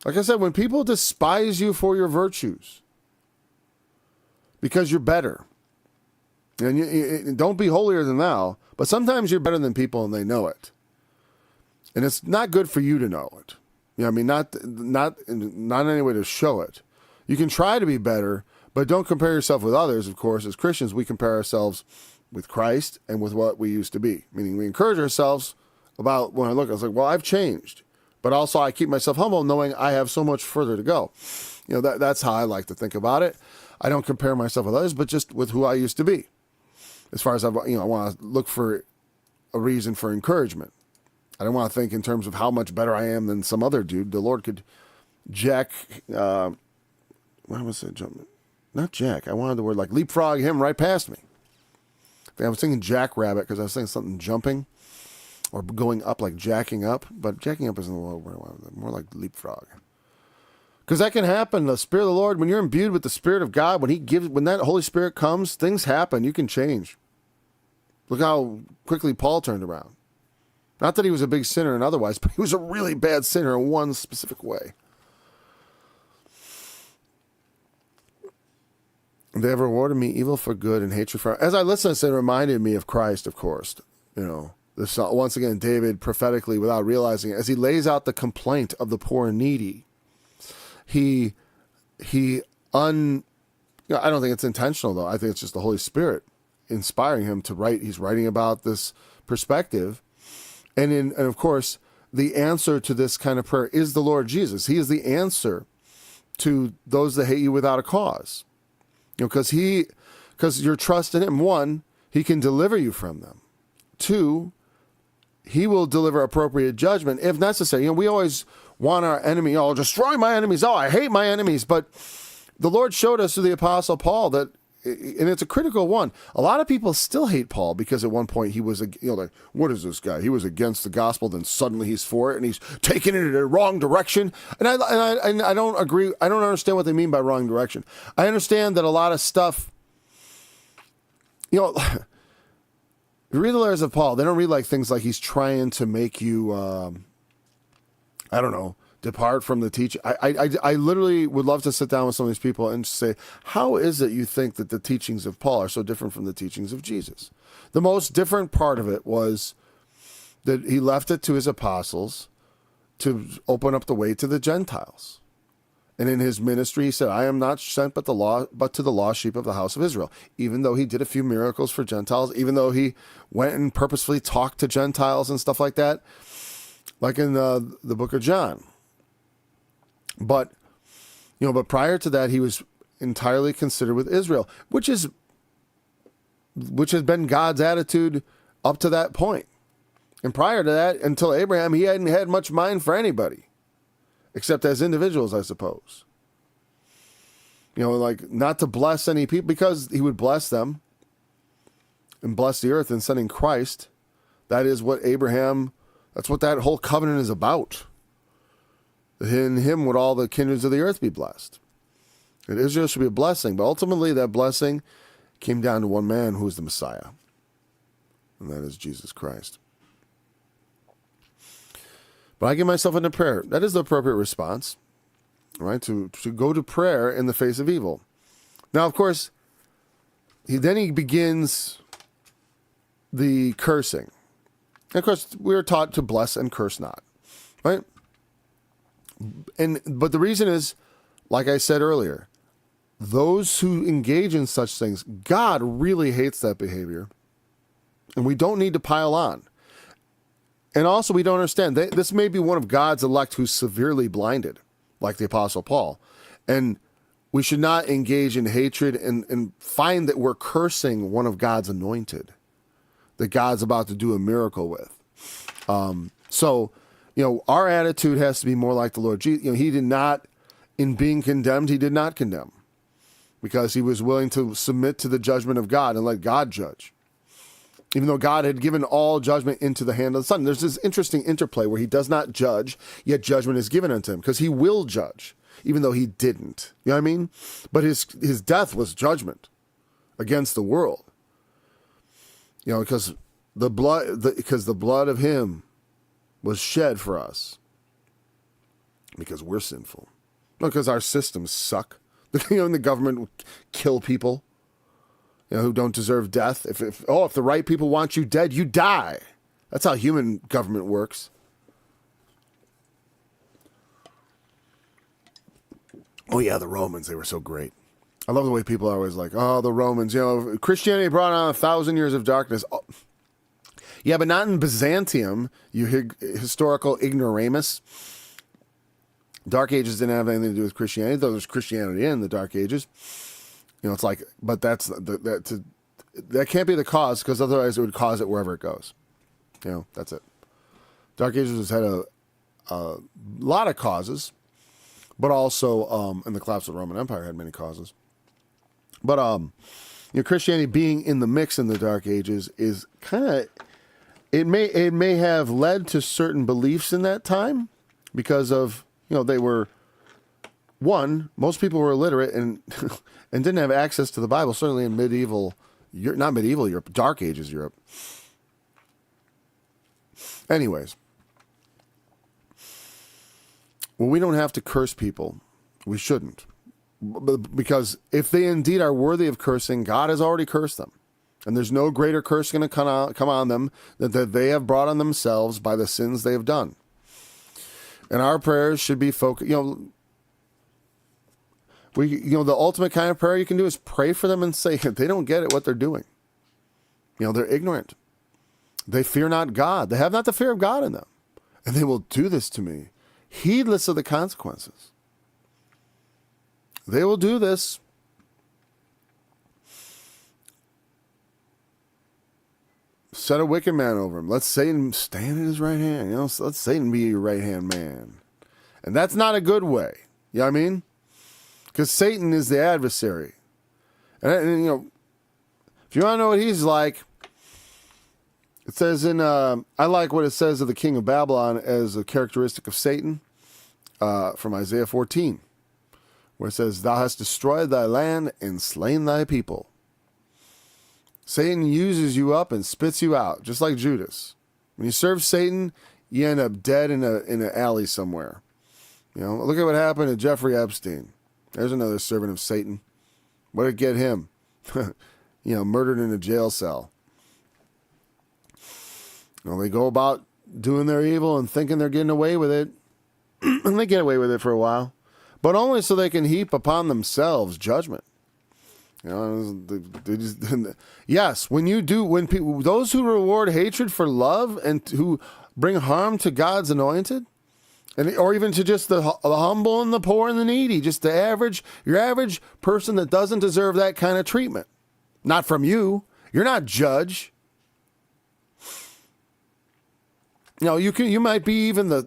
Like I said, when people despise you for your virtues, because you're better, and you don't be holier than thou, but sometimes you're better than people and they know it. And it's not good for you to know it. Not in any way to show it. You can try to be better, but don't compare yourself with others. Of course, as Christians, we compare ourselves with Christ and with what we used to be. Meaning we encourage ourselves about when I was like, well, I've changed. But also I keep myself humble knowing I have so much further to go. That's how I like to think about it. I don't compare myself with others, but just with who I used to be. As far as I want to look for a reason for encouragement. I don't want to think in terms of how much better I am than some other dude. The Lord could what was it? Not jack. I wanted the word like leapfrog him right past me. I was thinking jackrabbit because I was thinking something jumping or going up, like jacking up. But jacking up isn't the word I wanted. More like leapfrog. Because that can happen. The Spirit of the Lord, when you're imbued with the Spirit of God, when that Holy Spirit comes, things happen. You can change. Look how quickly Paul turned around. Not that he was a big sinner and otherwise, but he was a really bad sinner in one specific way. They have rewarded me evil for good and hatred for... As I listened, it reminded me of Christ, of course. This once again, David prophetically, without realizing it, as he lays out the complaint of the poor and needy, I don't think it's intentional, though. I think it's just the Holy Spirit inspiring him to write. He's writing about this perspective. And of course, the answer to this kind of prayer is the Lord Jesus. He is the answer to those that hate you without a cause. Because your trust in him. One, he can deliver you from them. Two, he will deliver appropriate judgment if necessary. We always want our enemy, destroy my enemies. I hate my enemies. But the Lord showed us through the Apostle Paul that, and it's a critical one. A lot of people still hate Paul because at one point he was, like, what is this guy? He was against the gospel, then suddenly he's for it, and he's taking it in the wrong direction. And I don't agree. I don't understand what they mean by wrong direction. I understand that a lot of stuff, you read the letters of Paul. They don't read like things like he's trying to make you, depart from the teaching. I literally would love to sit down with some of these people and say, how is it you think that the teachings of Paul are so different from the teachings of Jesus? The most different part of it was that he left it to his apostles to open up the way to the Gentiles. And in his ministry, he said, I am not sent but to the lost sheep of the house of Israel. Even though he did a few miracles for Gentiles, even though he went and purposefully talked to Gentiles and stuff like that, like in the book of John. But prior to that, he was entirely considered with Israel, which has been God's attitude up to that point. And prior to that, until Abraham, he hadn't had much mind for anybody, except as individuals, I suppose. Like not to bless any people, because he would bless them and bless the earth in sending Christ. That is what that's what that whole covenant is about. In him would all the kindreds of the earth be blessed. And Israel should be a blessing, but ultimately that blessing came down to one man who is the Messiah, and that is Jesus Christ. But I give myself into prayer. That is the appropriate response, right? To go to prayer in the face of evil. Now, of course, he begins the cursing. And of course, we are taught to bless and curse not, right? But the reason is like I said earlier, those who engage in such things, God really hates that behavior. And we don't need to pile on. And also, we don't understand, this may be one of God's elect who's severely blinded, like the Apostle Paul. And we should not engage in hatred and find that we're cursing one of God's anointed, that God's about to do a miracle with. So, our attitude has to be more like the Lord Jesus. He did not, in being condemned, he did not condemn, because he was willing to submit to the judgment of God and let God judge. Even though God had given all judgment into the hand of the Son. There's this interesting interplay where he does not judge, yet judgment is given unto him, because he will judge, even though he didn't. You know what I mean? But his death was judgment against the world. Because the blood of him was shed for us. Because we're sinful. Not because our systems suck. And the government will kill people. Who don't deserve death. If the right people want you dead, you die. That's how human government works. Oh yeah, the Romans, they were so great. I love the way people are always like, oh, the Romans, Christianity brought on 1,000 years of darkness. Oh. Yeah, but not in Byzantium, you historical ignoramus. Dark Ages didn't have anything to do with Christianity, though there's Christianity in the Dark Ages. It's like, but that can't be the cause, because otherwise it would cause it wherever it goes. That's it. Dark Ages has had a lot of causes, but also, and the collapse of the Roman Empire had many causes. But Christianity being in the mix in the Dark Ages is kind of, it may have led to certain beliefs in that time, because of they were. One, most people were illiterate and and didn't have access to the Bible, certainly in not medieval Europe, Dark Ages Europe. Anyways, we don't have to curse people. We shouldn't. Because if they indeed are worthy of cursing, God has already cursed them. And there's no greater curse going to come on them that they have brought on themselves by the sins they have done. And our prayers should be focused, the ultimate kind of prayer you can do is pray for them and say, they don't get it, what they're doing. They're ignorant. They fear not God. They have not the fear of God in them. And they will do this to me, heedless of the consequences. They will do this. Set a wicked man over him. Let Satan stand at his right hand. Let Satan be your right hand man. And that's not a good way. You know what I mean? Because Satan is the adversary. And if you want to know what he's like, it says I like what it says of the king of Babylon as a characteristic of Satan from Isaiah 14, where it says, thou hast destroyed thy land and slain thy people. Satan uses you up and spits you out, just like Judas. When you serve Satan, you end up dead in an alley somewhere. Look at what happened to Jeffrey Epstein. There's another servant of Satan. What did get him? Murdered in a jail cell. They go about doing their evil and thinking they're getting away with it. And they get away with it for a while. But only so they can heap upon themselves judgment. Yes, when people, those who reward hatred for love and who bring harm to God's anointed, or even to just the humble and the poor and the needy, just your average person that doesn't deserve that kind of treatment. Not from you. You're not judge. You might be even the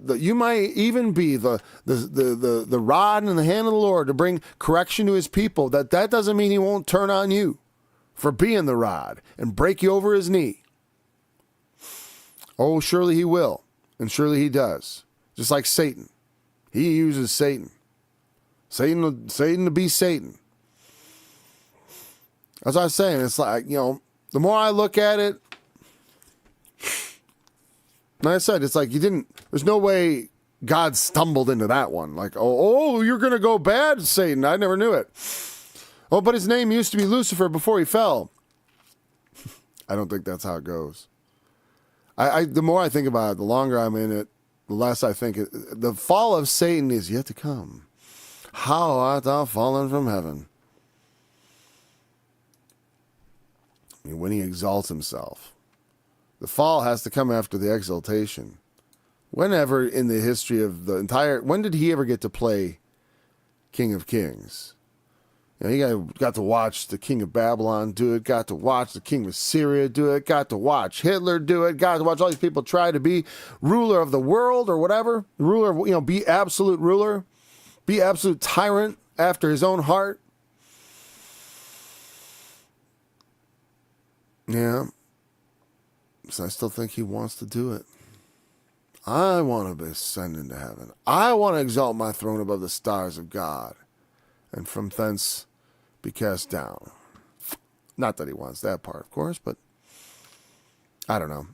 rod in the hand of the Lord to bring correction to his people. That doesn't mean he won't turn on you for being the rod and break you over his knee. Oh, surely he will, and surely he does. Just like Satan. He uses Satan. Satan to be Satan. As I was saying, it's like, the more I look at it, like I said, it's like there's no way God stumbled into that one. Like, oh, you're going to go bad, Satan. I never knew it. Oh, but his name used to be Lucifer before he fell. I don't think that's how it goes. The more I think about it, the longer I'm in it, the less I think the fall of Satan is yet to come. How art thou fallen from heaven? When he exalts himself. The fall has to come after the exaltation. Whenever in the history of the entire... When did he ever get to play King of Kings? You know, he got to watch the King of Babylon do it, got to watch the King of Syria do it, got to watch Hitler do it, got to watch all these people try to be ruler of the world or whatever. Ruler, you know, be absolute ruler, be absolute tyrant after his own heart. Yeah. So I still think he wants to do it. I want to ascend into heaven. I want to exalt my throne above the stars of God, and from thence be cast down. Not that he wants that part, of course, but I don't know.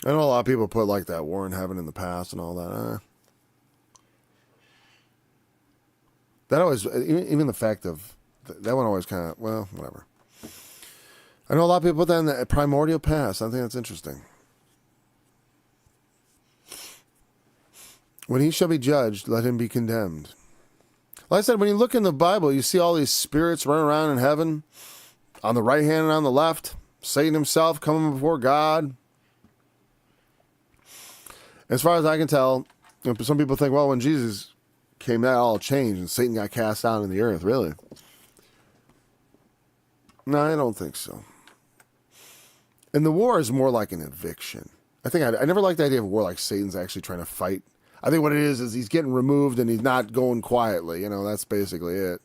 I know a lot of people put like that war in heaven in the past and all that. That always, even the fact of that one always kind of, well, whatever. I know a lot of people put that in the primordial past. I think that's interesting. When he shall be judged, let him be condemned. Like I said, when you look in the Bible, you see all these spirits running around in heaven, on the right hand and on the left. Satan himself coming before God. As far as I can tell, some people think, well, when Jesus came, that all changed and Satan got cast down in the earth. Really? No, I don't think so. And the war is more like an eviction. I think I never liked the idea of war like Satan's actually trying to fight. I think what it is he's getting removed and he's not going quietly. You know, that's basically it.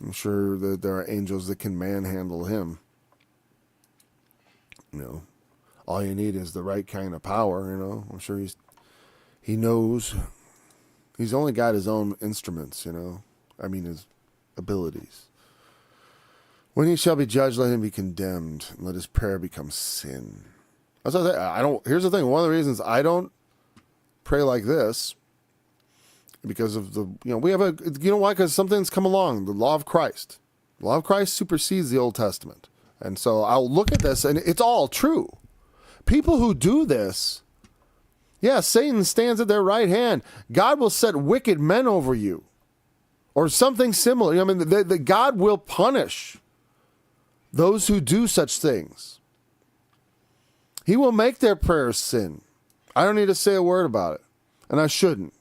I'm sure that there are angels that can manhandle him. You know, all you need is the right kind of power, you know. I'm sure he knows. He's only got his own instruments, you know. I mean, his abilities. When he shall be judged, let him be condemned, and let his prayer become sin. That's what I don't. Here's the thing. One of the reasons I don't pray like this, because of the, you know, we have a, you know why? Because something's come along, the law of Christ. The law of Christ supersedes the Old Testament. And so I'll look at this, and it's all true. People who do this, yeah, Satan stands at their right hand. God will set wicked men over you, or something similar. I mean, the God will punish those who do such things. He will make their prayers sin. I don't need to say a word about it, and I shouldn't,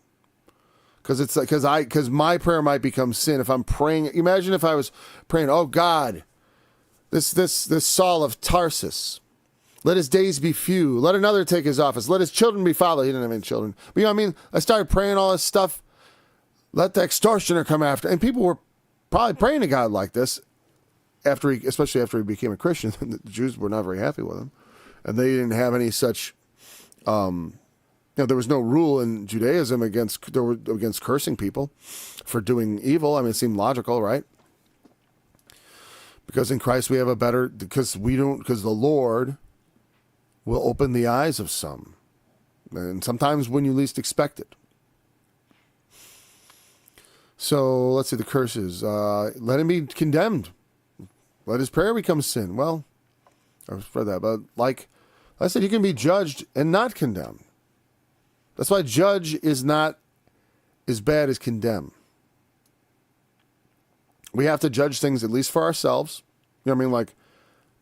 because my prayer might become sin if I'm praying. Imagine if I was praying, "Oh God, this Saul of Tarsus, let his days be few. Let another take his office. Let his children be fatherless." He didn't have any children, but you know what I mean. I started praying all this stuff. Let the extortioner come after, and people were probably praying to God like this especially after he became a Christian. The Jews were not very happy with him, and they didn't have any such. You know, there was no rule in Judaism against cursing people for doing evil. I mean, it seemed logical, right? Because in Christ we have because the Lord will open the eyes of some, and sometimes when you least expect it. So let's see the curses. Let him be condemned. Let his prayer become sin. Well, I've read that, but like I said, you can be judged and not condemned. That's why judge is not as bad as condemn. We have to judge things at least for ourselves. You know what I mean? Like,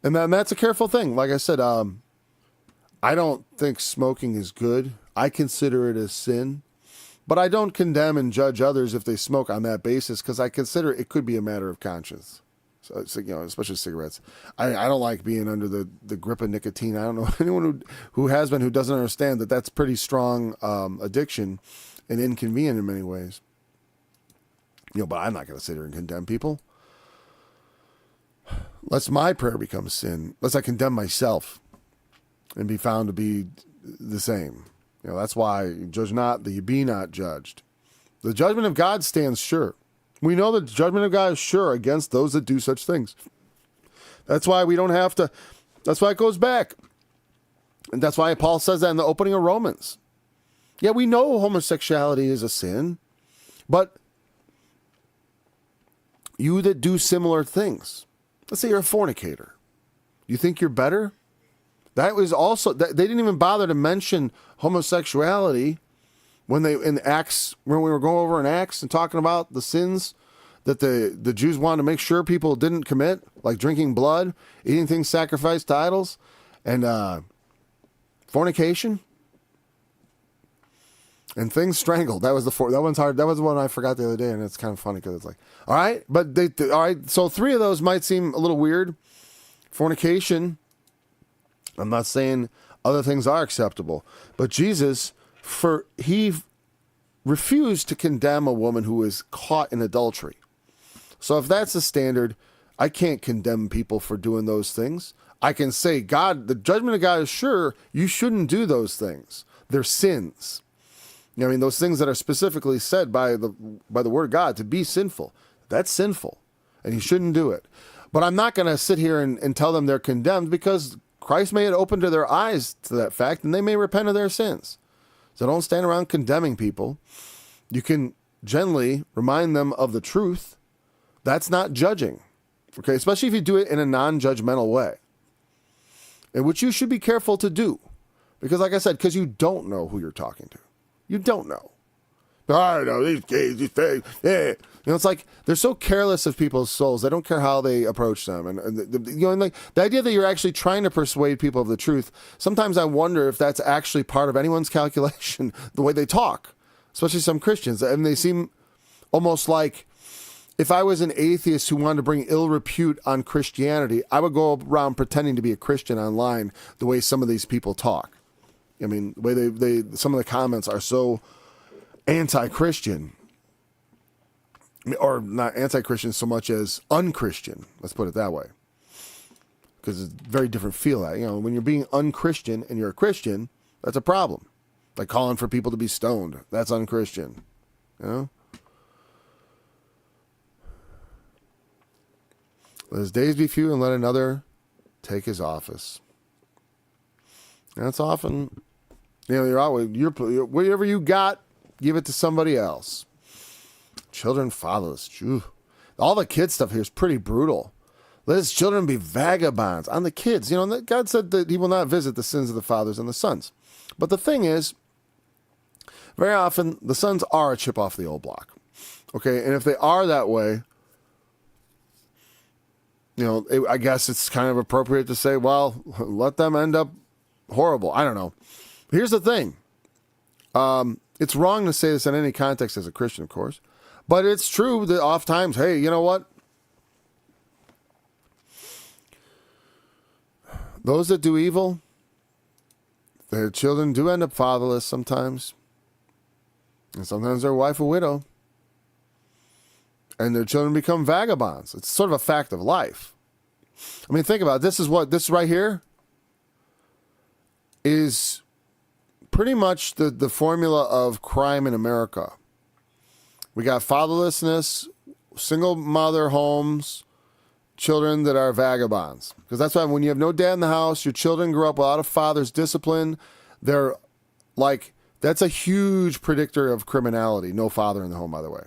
and that's a careful thing. Like I said, I don't think smoking is good. I consider it a sin, but I don't condemn and judge others if they smoke on that basis, because I consider it could be a matter of conscience. So, you know, especially cigarettes. I don't like being under the grip of nicotine. I don't know anyone who has been, who doesn't understand that that's pretty strong addiction and inconvenient in many ways. You know, but I'm not going to sit here and condemn people. Lest my prayer become sin. Lest I condemn myself and be found to be the same. You know, that's why judge not that you be not judged. The judgment of God stands sure. We know that the judgment of God is sure against those that do such things. That's why we don't have to, that's why it goes back. And that's why Paul says that in the opening of Romans. Yeah, we know homosexuality is a sin, but you that do similar things, let's say you're a fornicator. You think you're better? That was also, they didn't even bother to mention homosexuality when they in Acts, when we were going over in Acts and talking about the sins that the Jews wanted to make sure people didn't commit, like drinking blood, eating things sacrificed to idols, and fornication, and things strangled. That was that one's hard. That was the one I forgot the other day, and it's kind of funny because it's like, all right, but all right. So 3 of those might seem a little weird. Fornication. I'm not saying other things are acceptable, but Jesus, he refused to condemn a woman who is caught in adultery. So if that's the standard, I can't condemn people for doing those things. I can say, God, the judgment of God is sure, you shouldn't do those things. They're sins. I mean, those things that are specifically said by the word of God to be sinful, that's sinful, and you shouldn't do it. But I'm not going to sit here and tell them they're condemned, because Christ may have opened to their eyes to that fact, and they may repent of their sins. So don't stand around condemning people. You can gently remind them of the truth. That's not judging, okay? Especially if you do it in a non-judgmental way, and which you should be careful to do, because like I said, because you don't know who you're talking to. You don't know. I know these gays, these fake, yeah. It's like they're so careless of people's souls. They don't care how they approach them, and like the idea that you're actually trying to persuade people of the truth. Sometimes I wonder if that's actually part of anyone's calculation. The way they talk, especially some Christians, and they seem almost like, if I was an atheist who wanted to bring ill repute on Christianity, I would go around pretending to be a Christian online. The way some of these people talk, I mean, the way they some of the comments are so anti-Christian, or not anti-Christian so much as unchristian. Let's put it that way, because it's a very different feel. When you're being unchristian and you're a Christian, that's a problem. Like calling for people to be stoned, that's unchristian. Let his days be few, and let another take his office. And that's often, you're always, whatever you got, give it to somebody else. Children fatherless. Phew. All the kid stuff here is pretty brutal. Let his children be vagabonds. On the kids, God said that he will not visit the sins of the fathers and the sons. But the thing is, very often the sons are a chip off the old block. Okay, and if they are that way, I guess it's kind of appropriate to say, well, let them end up horrible. I don't know. Here's the thing. It's wrong to say this in any context as a Christian, of course. But it's true that oftentimes, hey, you know what? Those that do evil, their children do end up fatherless sometimes. And sometimes their wife a widow. And their children become vagabonds. It's sort of a fact of life. I mean, think about it. This right here is pretty much the formula of crime in America. We got fatherlessness, single mother homes, children that are vagabonds. Because that's why when you have no dad in the house, your children grow up without a father's discipline. They're like, that's a huge predictor of criminality. No father in the home, by the way.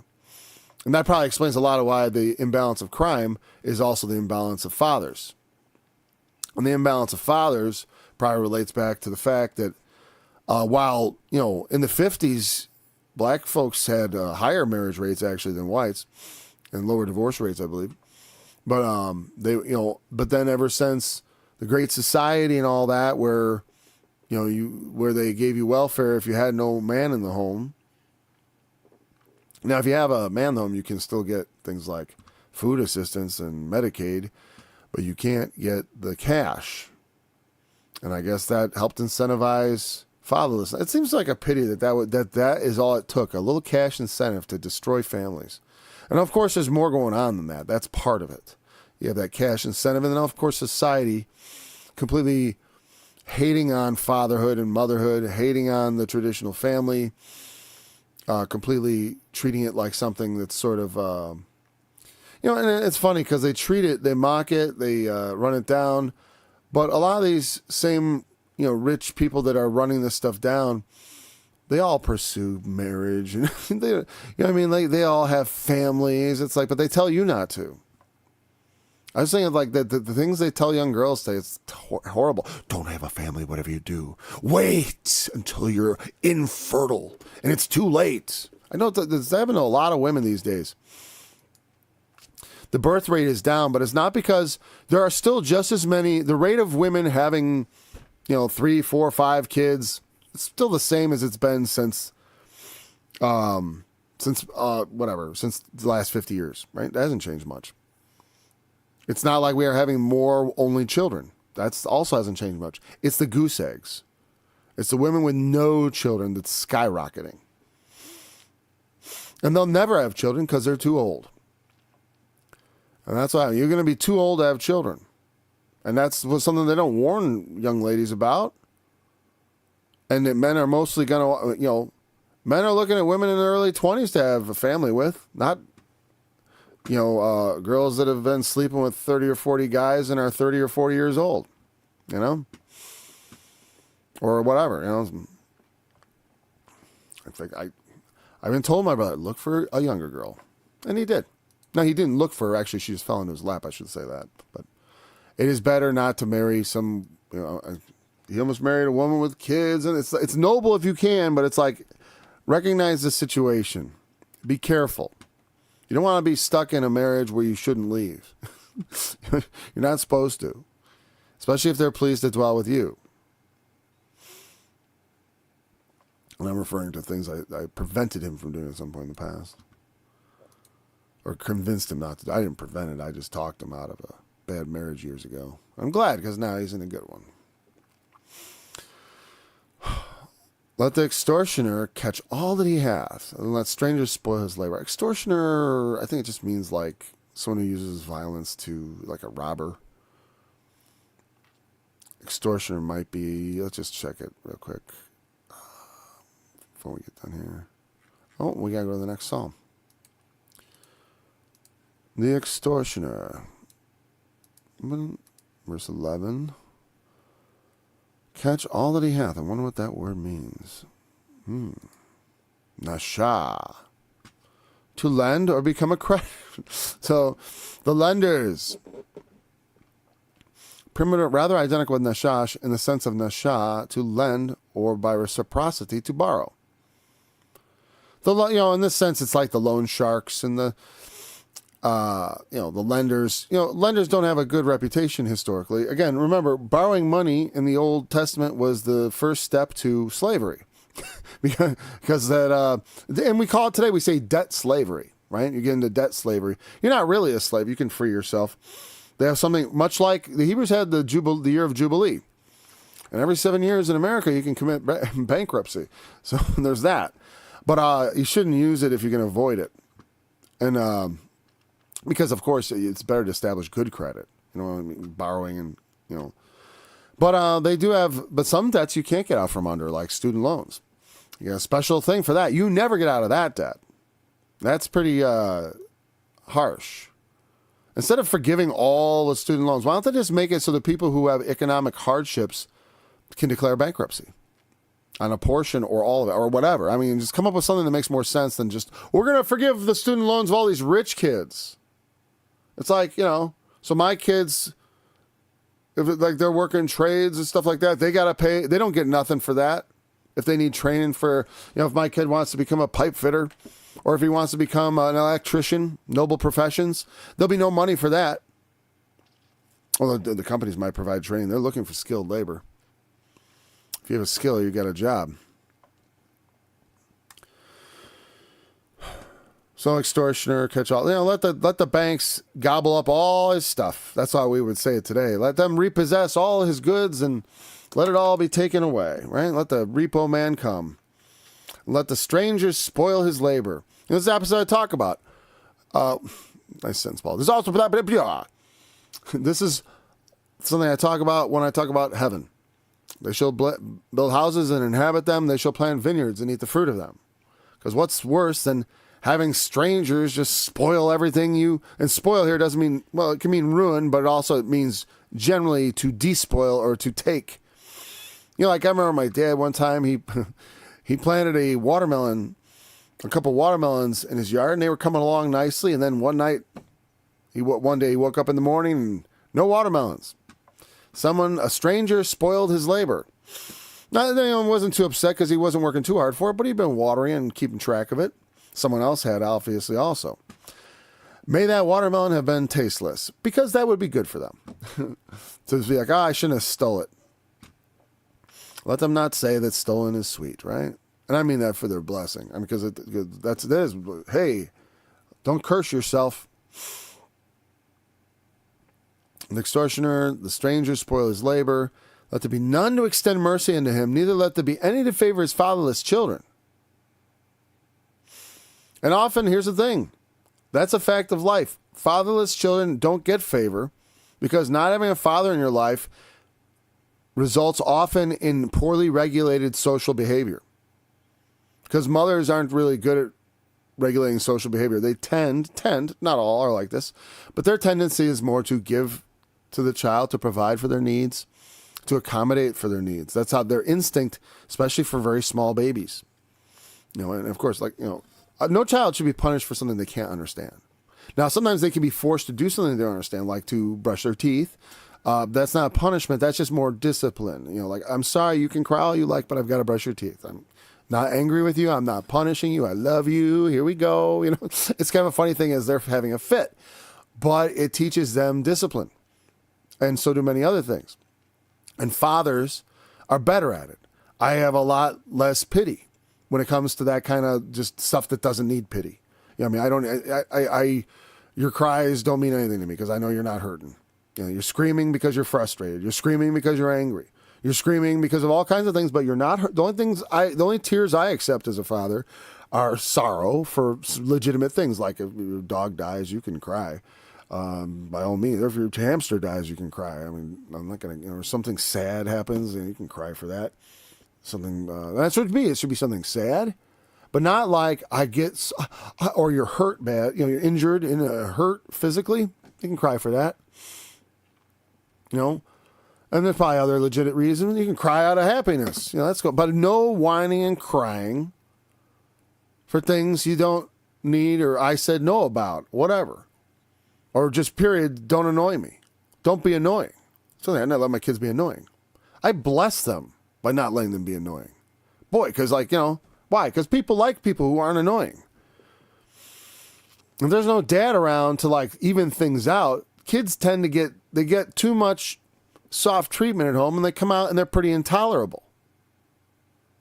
And that probably explains a lot of why the imbalance of crime is also the imbalance of fathers. And the imbalance of fathers probably relates back to the fact that while, in the 50s, black folks had higher marriage rates actually than whites, and lower divorce rates, I believe. But but then ever since the Great Society and all that, where where they gave you welfare if you had no man in the home. Now, if you have a man in the home, you can still get things like food assistance and Medicaid, but you can't get the cash. And I guess that helped incentivize fatherlessness. It seems like a pity that is all it took, a little cash incentive to destroy families. And of course, there's more going on than that. That's part of it. You have that cash incentive, and then of course, society completely hating on fatherhood and motherhood, hating on the traditional family, completely treating it like something that's sort of, and it's funny because they mock it, they run it down. But a lot of these same, rich people that are running this stuff down, they all pursue marriage, and they all have families. It's like, but they tell you not to. I was saying like the things they tell young girls today, it's horrible. Don't have a family, whatever you do. Wait until you're infertile and it's too late. I know there's happening to a lot of women these days. The birth rate is down, but it's not because there are still just as many. The rate of women having, 3, 4, 5 kids, it's still the same as it's been since the last 50 years, right? That hasn't changed much. It's not like we are having more only children. That's also hasn't changed much. It's the goose eggs. It's the women with no children that's skyrocketing. And they'll never have children because they're too old. And that's why you're going to be too old to have children. And that's something they don't warn young ladies about. And that men are mostly going to, men are looking at women in their early 20s to have a family with, not, girls that have been sleeping with 30 or 40 guys and are 30 or 40 years old, or whatever, I think I've been told my brother, look for a younger girl. And he did. No, he didn't look for her. Actually, she just fell into his lap. I should say that. But it is better not to marry some, he almost married a woman with kids. And it's noble if you can, but it's like, recognize the situation. Be careful. You don't want to be stuck in a marriage where you shouldn't leave. You're not supposed to. Especially if they're pleased to dwell with you. And I'm referring to things I prevented him from doing at some point in the past. Or convinced him not to. I didn't prevent it. I just talked him out of a bad marriage years ago. I'm glad because now he's in a good one. Let the extortioner catch all that he hath, and let strangers spoil his labor. Extortioner, I think it just means like someone who uses violence to, like a robber. Extortioner might be, let's just check it real quick before we get done here. Oh, we gotta go to the next psalm. The extortioner, verse 11. Catch all that he hath. I wonder what that word means. Nasha. To lend or become a creditor. So, the lenders. Primitive, rather identical with nashash in the sense of nasha, to lend, or by reciprocity, to borrow. In this sense, it's like the loan sharks and the lenders. Lenders don't have a good reputation historically. Again, remember, borrowing money in the Old Testament was the first step to slavery. because that, and we call it today, we say debt slavery, right? You get into debt slavery. You're not really a slave. You can free yourself. They have something much like the Hebrews had the year of Jubilee. And every 7 years in America, you can commit bankruptcy. So there's that. But you shouldn't use it if you can avoid it. And, because, of course, it's better to establish good credit, borrowing and, But they do have, but some debts you can't get out from under, like student loans. You got a special thing for that. You never get out of that debt. That's pretty harsh. Instead of forgiving all the student loans, why don't they just make it so that people who have economic hardships can declare bankruptcy on a portion or all of it or whatever? I mean, just come up with something that makes more sense than just, we're going to forgive the student loans of all these rich kids. It's like, so my kids, if they're working trades and stuff like that, they got to pay. They don't get nothing for that. If they need training for, if my kid wants to become a pipe fitter or if he wants to become an electrician, noble professions, there'll be no money for that. Although the companies might provide training. They're looking for skilled labor. If you have a skill, you got a job. So extortioner, catch all. Let the banks gobble up all his stuff. That's how we would say it today. Let them repossess all his goods and let it all be taken away. Right? Let the repo man come. Let the strangers spoil his labor. This is the episode I talk about. Nice sentence, Paul. There's also this is something I talk about when I talk about heaven. They shall build houses and inhabit them. They shall plant vineyards and eat the fruit of them. Because what's worse than having strangers just spoil everything and spoil here doesn't mean, it can mean ruin, but it means generally to despoil or to take. Like I remember my dad one time, he planted a couple watermelons in his yard, and they were coming along nicely, and then one night One day he woke up in the morning and no watermelons. A stranger spoiled his labor. Now, he wasn't too upset because he wasn't working too hard for it, but he'd been watering and keeping track of it. Someone else had, obviously, also. May that watermelon have been tasteless, because that would be good for them. To be like, I shouldn't have stole it. Let them not say that stolen is sweet, right? And I mean that for their blessing. I mean, because it is. Hey, don't curse yourself. The extortioner, the stranger, spoil his labor. Let there be none to extend mercy unto him, neither let there be any to favor his fatherless children. And often, here's the thing. That's a fact of life. Fatherless children don't get favor because not having a father in your life results often in poorly regulated social behavior. Because mothers aren't really good at regulating social behavior. They tend, not all are like this, but their tendency is more to give to the child, to provide for their needs, to accommodate for their needs. That's how their instinct, especially for very small babies. And of course, no child should be punished for something they can't understand. Now, sometimes they can be forced to do something they don't understand, like to brush their teeth. That's not a punishment. That's just more discipline. I'm sorry, you can cry all you like, but I've got to brush your teeth. I'm not angry with you. I'm not punishing you. I love you. Here we go. It's kind of a funny thing as they're having a fit, but it teaches them discipline. And so do many other things. And fathers are better at it. I have a lot less pity when it comes to that kind of just stuff that doesn't need pity. Your cries don't mean anything to me because I know you're not hurting. You're screaming because you're frustrated. You're screaming because you're angry. You're screaming because of all kinds of things, but you're not hurt. The only tears I accept as a father are sorrow for legitimate things. Like if your dog dies, you can cry. By all means, or if your hamster dies, you can cry. I mean, I'm not going to, or something sad happens and you can cry for that. Something, that's what it should be. It should be something sad, but not like or you're hurt bad, you're injured in hurt physically. You can cry for that, and there's probably other legitimate reasons. You can cry out of happiness. That's good, but no whining and crying for things you don't need or I said no about, whatever. Or just period, don't annoy me. Don't be annoying. Something I never let my kids be annoying. I bless them by not letting them be annoying. Boy, because why? Because people like people who aren't annoying. If there's no dad around to even things out, kids tend to get too much soft treatment at home and they come out and they're pretty intolerable.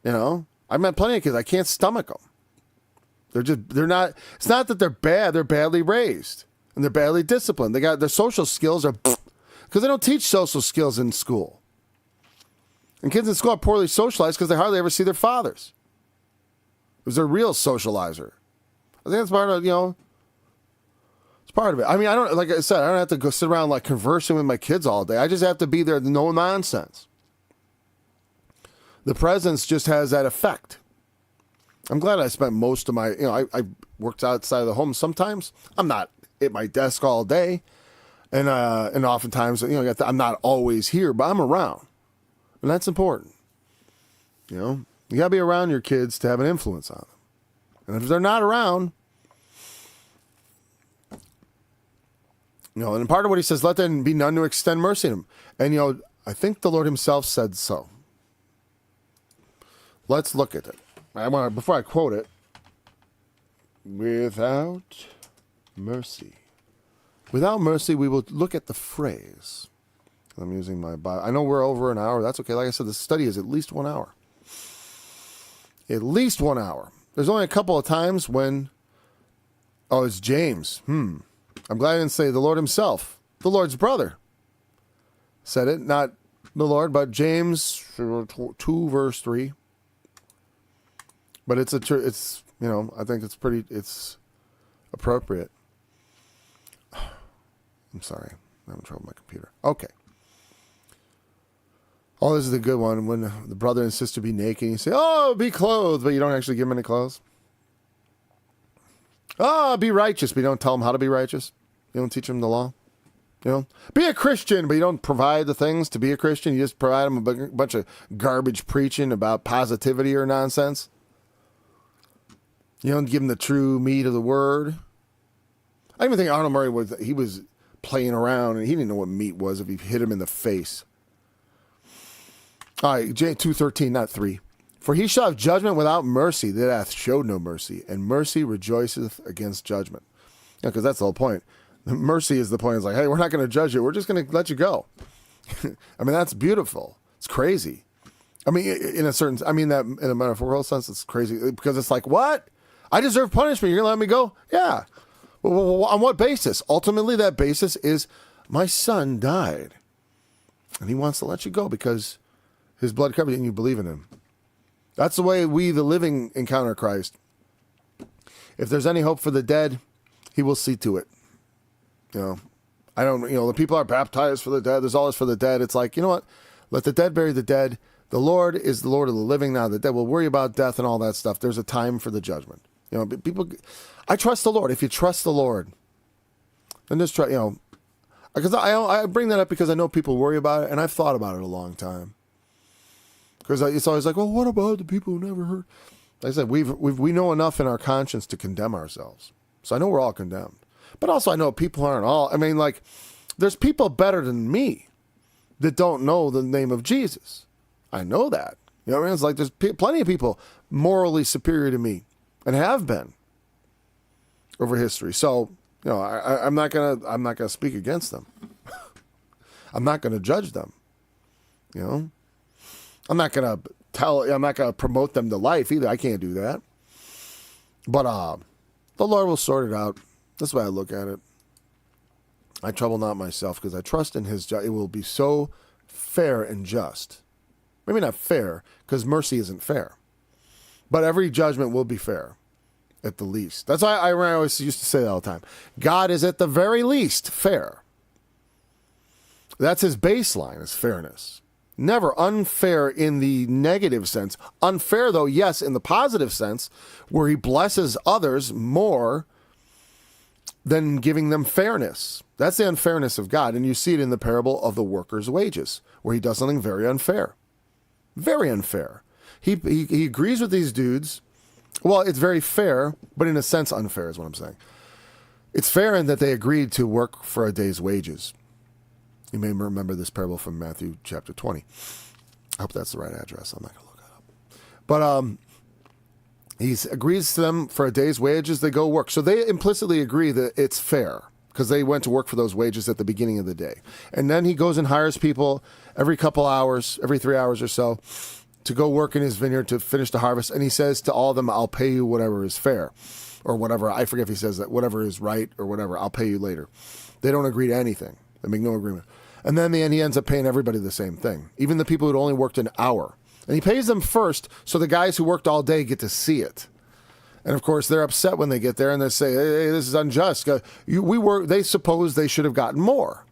I've met plenty of kids. I can't stomach them. They're not, it's not that they're bad. They're badly raised. And they're badly disciplined. They got their social skills are because they don't teach social skills in school. And kids in school are poorly socialized because they hardly ever see their fathers. Who's their real socializer. I think that's part of, it's part of it. I mean, like I said, I don't have to go sit around conversing with my kids all day. I just have to be there, no nonsense. The presence just has that effect. I'm glad I spent most of my, I worked outside of the home sometimes. I'm not at my desk all day, and oftentimes I'm not always here, but I'm around, and that's important. You gotta be around your kids to have an influence on them, and if they're not around, and part of what he says, let there be none to extend mercy to him, and I think the Lord Himself said so. Let's look at it. Before I quote it, without mercy. Without mercy, we will look at the phrase. I'm using my Bible. I know we're over an hour. That's okay. Like I said, the study is at least 1 hour. At least 1 hour. There's only a couple of times when, it's James. I'm glad I didn't say the Lord Himself. The Lord's brother said it, not the Lord, but James 2 verse 3. But I think it's appropriate. I'm sorry. I'm having trouble with my computer. Okay. Oh, this is the good one. When the brother and sister be naked, you say, be clothed, but you don't actually give them any clothes. Be righteous, but you don't tell them how to be righteous. You don't teach them the law. Be a Christian, but you don't provide the things to be a Christian. You just provide them a bunch of garbage preaching about positivity or nonsense. You don't give them the true meat of the word. I even think Arnold Murray was playing around and he didn't know what meat was if he hit him in the face. All right, J 2:13, not 3. For he shall have judgment without mercy that hath showed no mercy, and mercy rejoiceth against judgment. Because that's the whole point. Mercy is the point. It's like, hey, we're not going to judge you. We're just going to let you go. I mean, that's beautiful. It's crazy. I mean, that in a metaphorical sense, it's crazy because it's like, what? I deserve punishment. You're going to let me go? Yeah. Well, on what basis? Ultimately, that basis is my son died. And he wants to let you go because his blood covered you and you believe in him. That's the way we, the living, encounter Christ. If there's any hope for the dead, he will see to it. The people are baptized for the dead. There's all this for the dead. It's like, you know what? Let the dead bury the dead. The Lord is the Lord of the living. Now the dead will worry about death and all that stuff. There's a time for the judgment. I trust the Lord. If you trust the Lord, then just try, because I bring that up because I know people worry about it and I've thought about it a long time. Because it's always like, well, what about the people who never heard? Like I said, we know enough in our conscience to condemn ourselves. So I know we're all condemned. But also I know people aren't all. I mean, like, there's people better than me that don't know the name of Jesus. I know that. You know what I mean? It's like there's plenty of people morally superior to me and have been over history. So, I'm not gonna speak against them. I'm not gonna judge them. I'm not gonna promote them to life either. I can't do that. But the Lord will sort it out. That's the way I look at it. I trouble not myself because I trust in his it will be so fair and just. Maybe not fair, because mercy isn't fair. But every judgment will be fair, at the least. That's why I always used to say that all the time. God is at the very least fair. That's his baseline, is fairness. Never unfair in the negative sense. Unfair, though, yes, in the positive sense, where he blesses others more than giving them fairness. That's the unfairness of God. And you see it in the parable of the worker's wages, where he does something very unfair. Very unfair. He agrees with these dudes. Well, it's very fair, but in a sense unfair is what I'm saying. It's fair in that they agreed to work for a day's wages. You may remember this parable from Matthew chapter 20. I hope that's the right address. I'm not going to look that up. But he agrees to them for a day's wages. They go work. So they implicitly agree that it's fair because they went to work for those wages at the beginning of the day. And then he goes and hires people every couple hours, every 3 hours or so, to go work in his vineyard to finish the harvest. And he says to all of them, I'll pay you whatever is fair or whatever. I forget if he says that, whatever is right or whatever. I'll pay you later. They don't agree to anything. They make no agreement. And then in the end, he ends up paying everybody the same thing, even the people who'd only worked an hour. And he pays them first so the guys who worked all day get to see it. And of course, they're upset when they get there and they say, hey, this is unjust. They suppose they should have gotten more.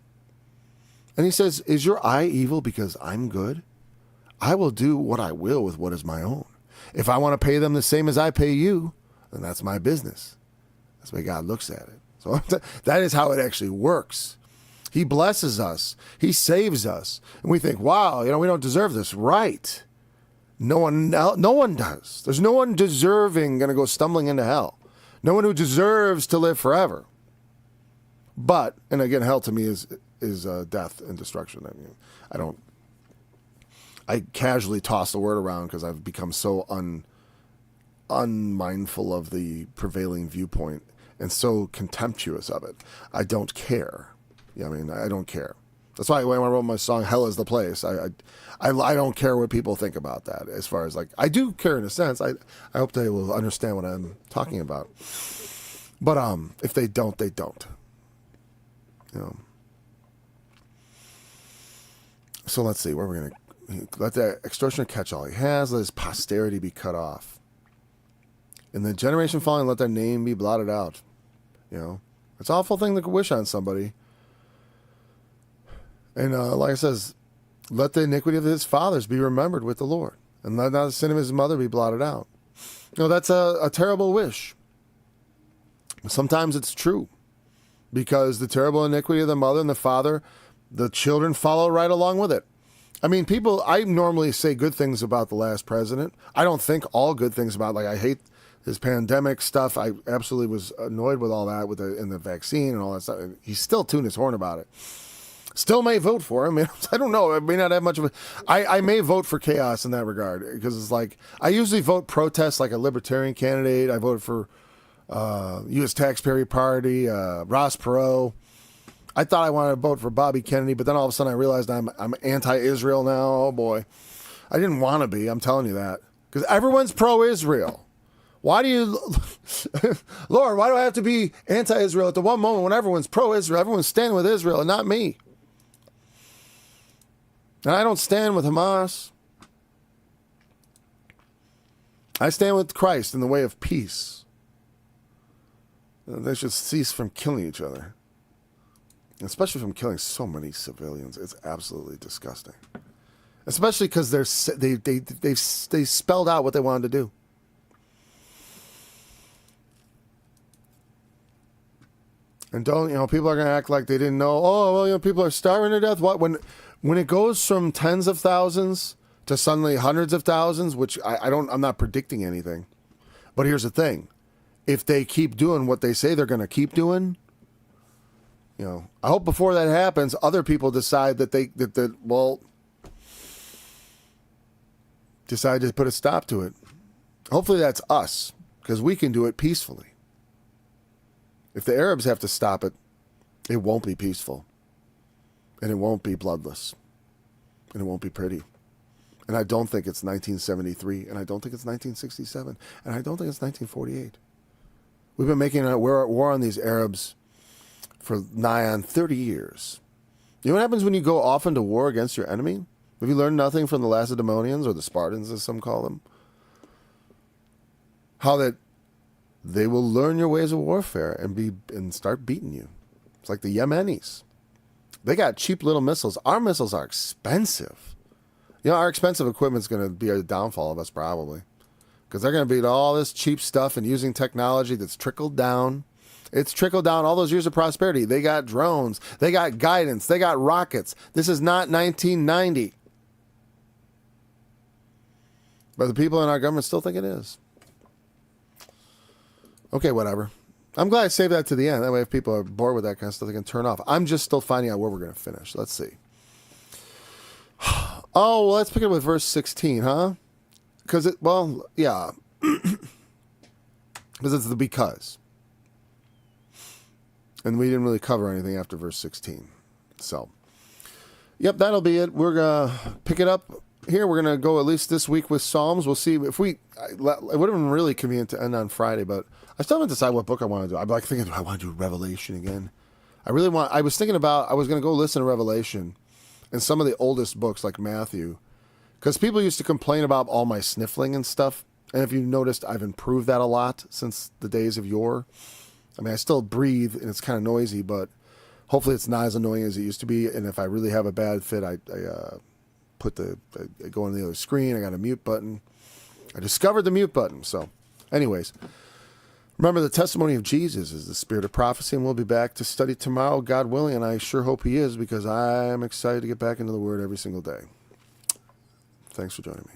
And he says, is your eye evil because I'm good? I will do what I will with what is my own. If I want to pay them the same as I pay you, then that's my business. That's the way God looks at it. So that is how it actually works. He blesses us. He saves us. And we think, wow, we don't deserve this. Right. No one does. There's no one deserving going to go stumbling into hell. No one who deserves to live forever. But, and again, hell to me is death and destruction. I mean, I casually toss the word around because I've become so unmindful of the prevailing viewpoint and so contemptuous of it. I don't care. I don't care. That's why when I wrote my song, Hell is the Place, I don't care what people think about that. As far as I do care in a sense. I hope they will understand what I'm talking about. But if they don't, they don't. So let's see, where are we going to let that extortioner catch all he has, let his posterity be cut off. In the generation following, let their name be blotted out. It's an awful thing to wish on somebody. And like it says, let the iniquity of his fathers be remembered with the Lord, and let not the sin of his mother be blotted out. That's a terrible wish. Sometimes it's true, because the terrible iniquity of the mother and the father, the children follow right along with it. I mean, I normally say good things about the last president. I don't think all good things about, I hate his pandemic stuff. I absolutely was annoyed with all that with the vaccine and all that stuff. He's still tooting his horn about it. Still may vote for him. I don't know. I may not have much of a... I may vote for chaos in that regard because it's like I usually vote protest like a libertarian candidate. I voted for U.S. Taxpayer Party, Ross Perot. I thought I wanted to vote for Bobby Kennedy, but then all of a sudden I realized I'm anti-Israel now. Oh boy, I didn't want to be. I'm telling you that because everyone's pro-Israel. Why do you, Lord? Why do I have to be anti-Israel at the one moment when everyone's pro-Israel? Everyone's standing with Israel and not me. And I don't stand with Hamas. I stand with Christ in the way of peace. They should cease from killing each other. Especially from killing so many civilians. It's absolutely disgusting. Especially because they spelled out what they wanted to do. And people are going to act like they didn't know. Oh, well, people are starving to death. What when it goes from tens of thousands to suddenly hundreds of thousands, which I'm not predicting anything. But here's the thing. If they keep doing what they say they're going to keep doing, I hope before that happens, other people decide that decide to put a stop to it. Hopefully that's us, because we can do it peacefully. If the Arabs have to stop it, it won't be peaceful. And it won't be bloodless. And it won't be pretty. And I don't think it's 1973. And I don't think it's 1967. And I don't think it's 1948. We've been making a war on these Arabs for nigh on 30 years. You know what happens when you go off into war against your enemy? Have you learned nothing from the Lacedaemonians, or the Spartans as some call them? How that they will learn your ways of warfare and start beating you. It's like the Yemenis. They got cheap little missiles. Our missiles are expensive. Our expensive equipment's going to be a downfall of us probably. Because they're going to beat all this cheap stuff and using technology that's trickled down. It's trickled down all those years of prosperity. They got drones. They got guidance. They got rockets. This is not 1990. But the people in our government still think it is. Okay, whatever. I'm glad I saved that to the end. That way if people are bored with that kind of stuff, they can turn off. I'm just still finding out where we're going to finish. Let's see. Oh, well, let's pick it up with verse 16, huh? Because yeah. Because it's the because. And we didn't really cover anything after verse 16. So, yep, that'll be it. We're going to pick it up here. We're going to go at least this week with Psalms. We'll see if it would have been really convenient to end on Friday, but I still haven't decided what book I want to do. I'm like thinking, do I want to do Revelation again? I was thinking about, I was going to go listen to Revelation and some of the oldest books like Matthew, because people used to complain about all my sniffling and stuff. And if you've noticed, I've improved that a lot since the days of yore. I mean, I still breathe and it's kind of noisy, but hopefully it's not as annoying as it used to be. And if I really have a bad fit, I go on the other screen. I got a mute button. I discovered the mute button. So anyways, remember the testimony of Jesus is the spirit of prophecy, and we'll be back to study tomorrow, God willing, and I sure hope he is, because I am excited to get back into the Word every single day. Thanks for joining me.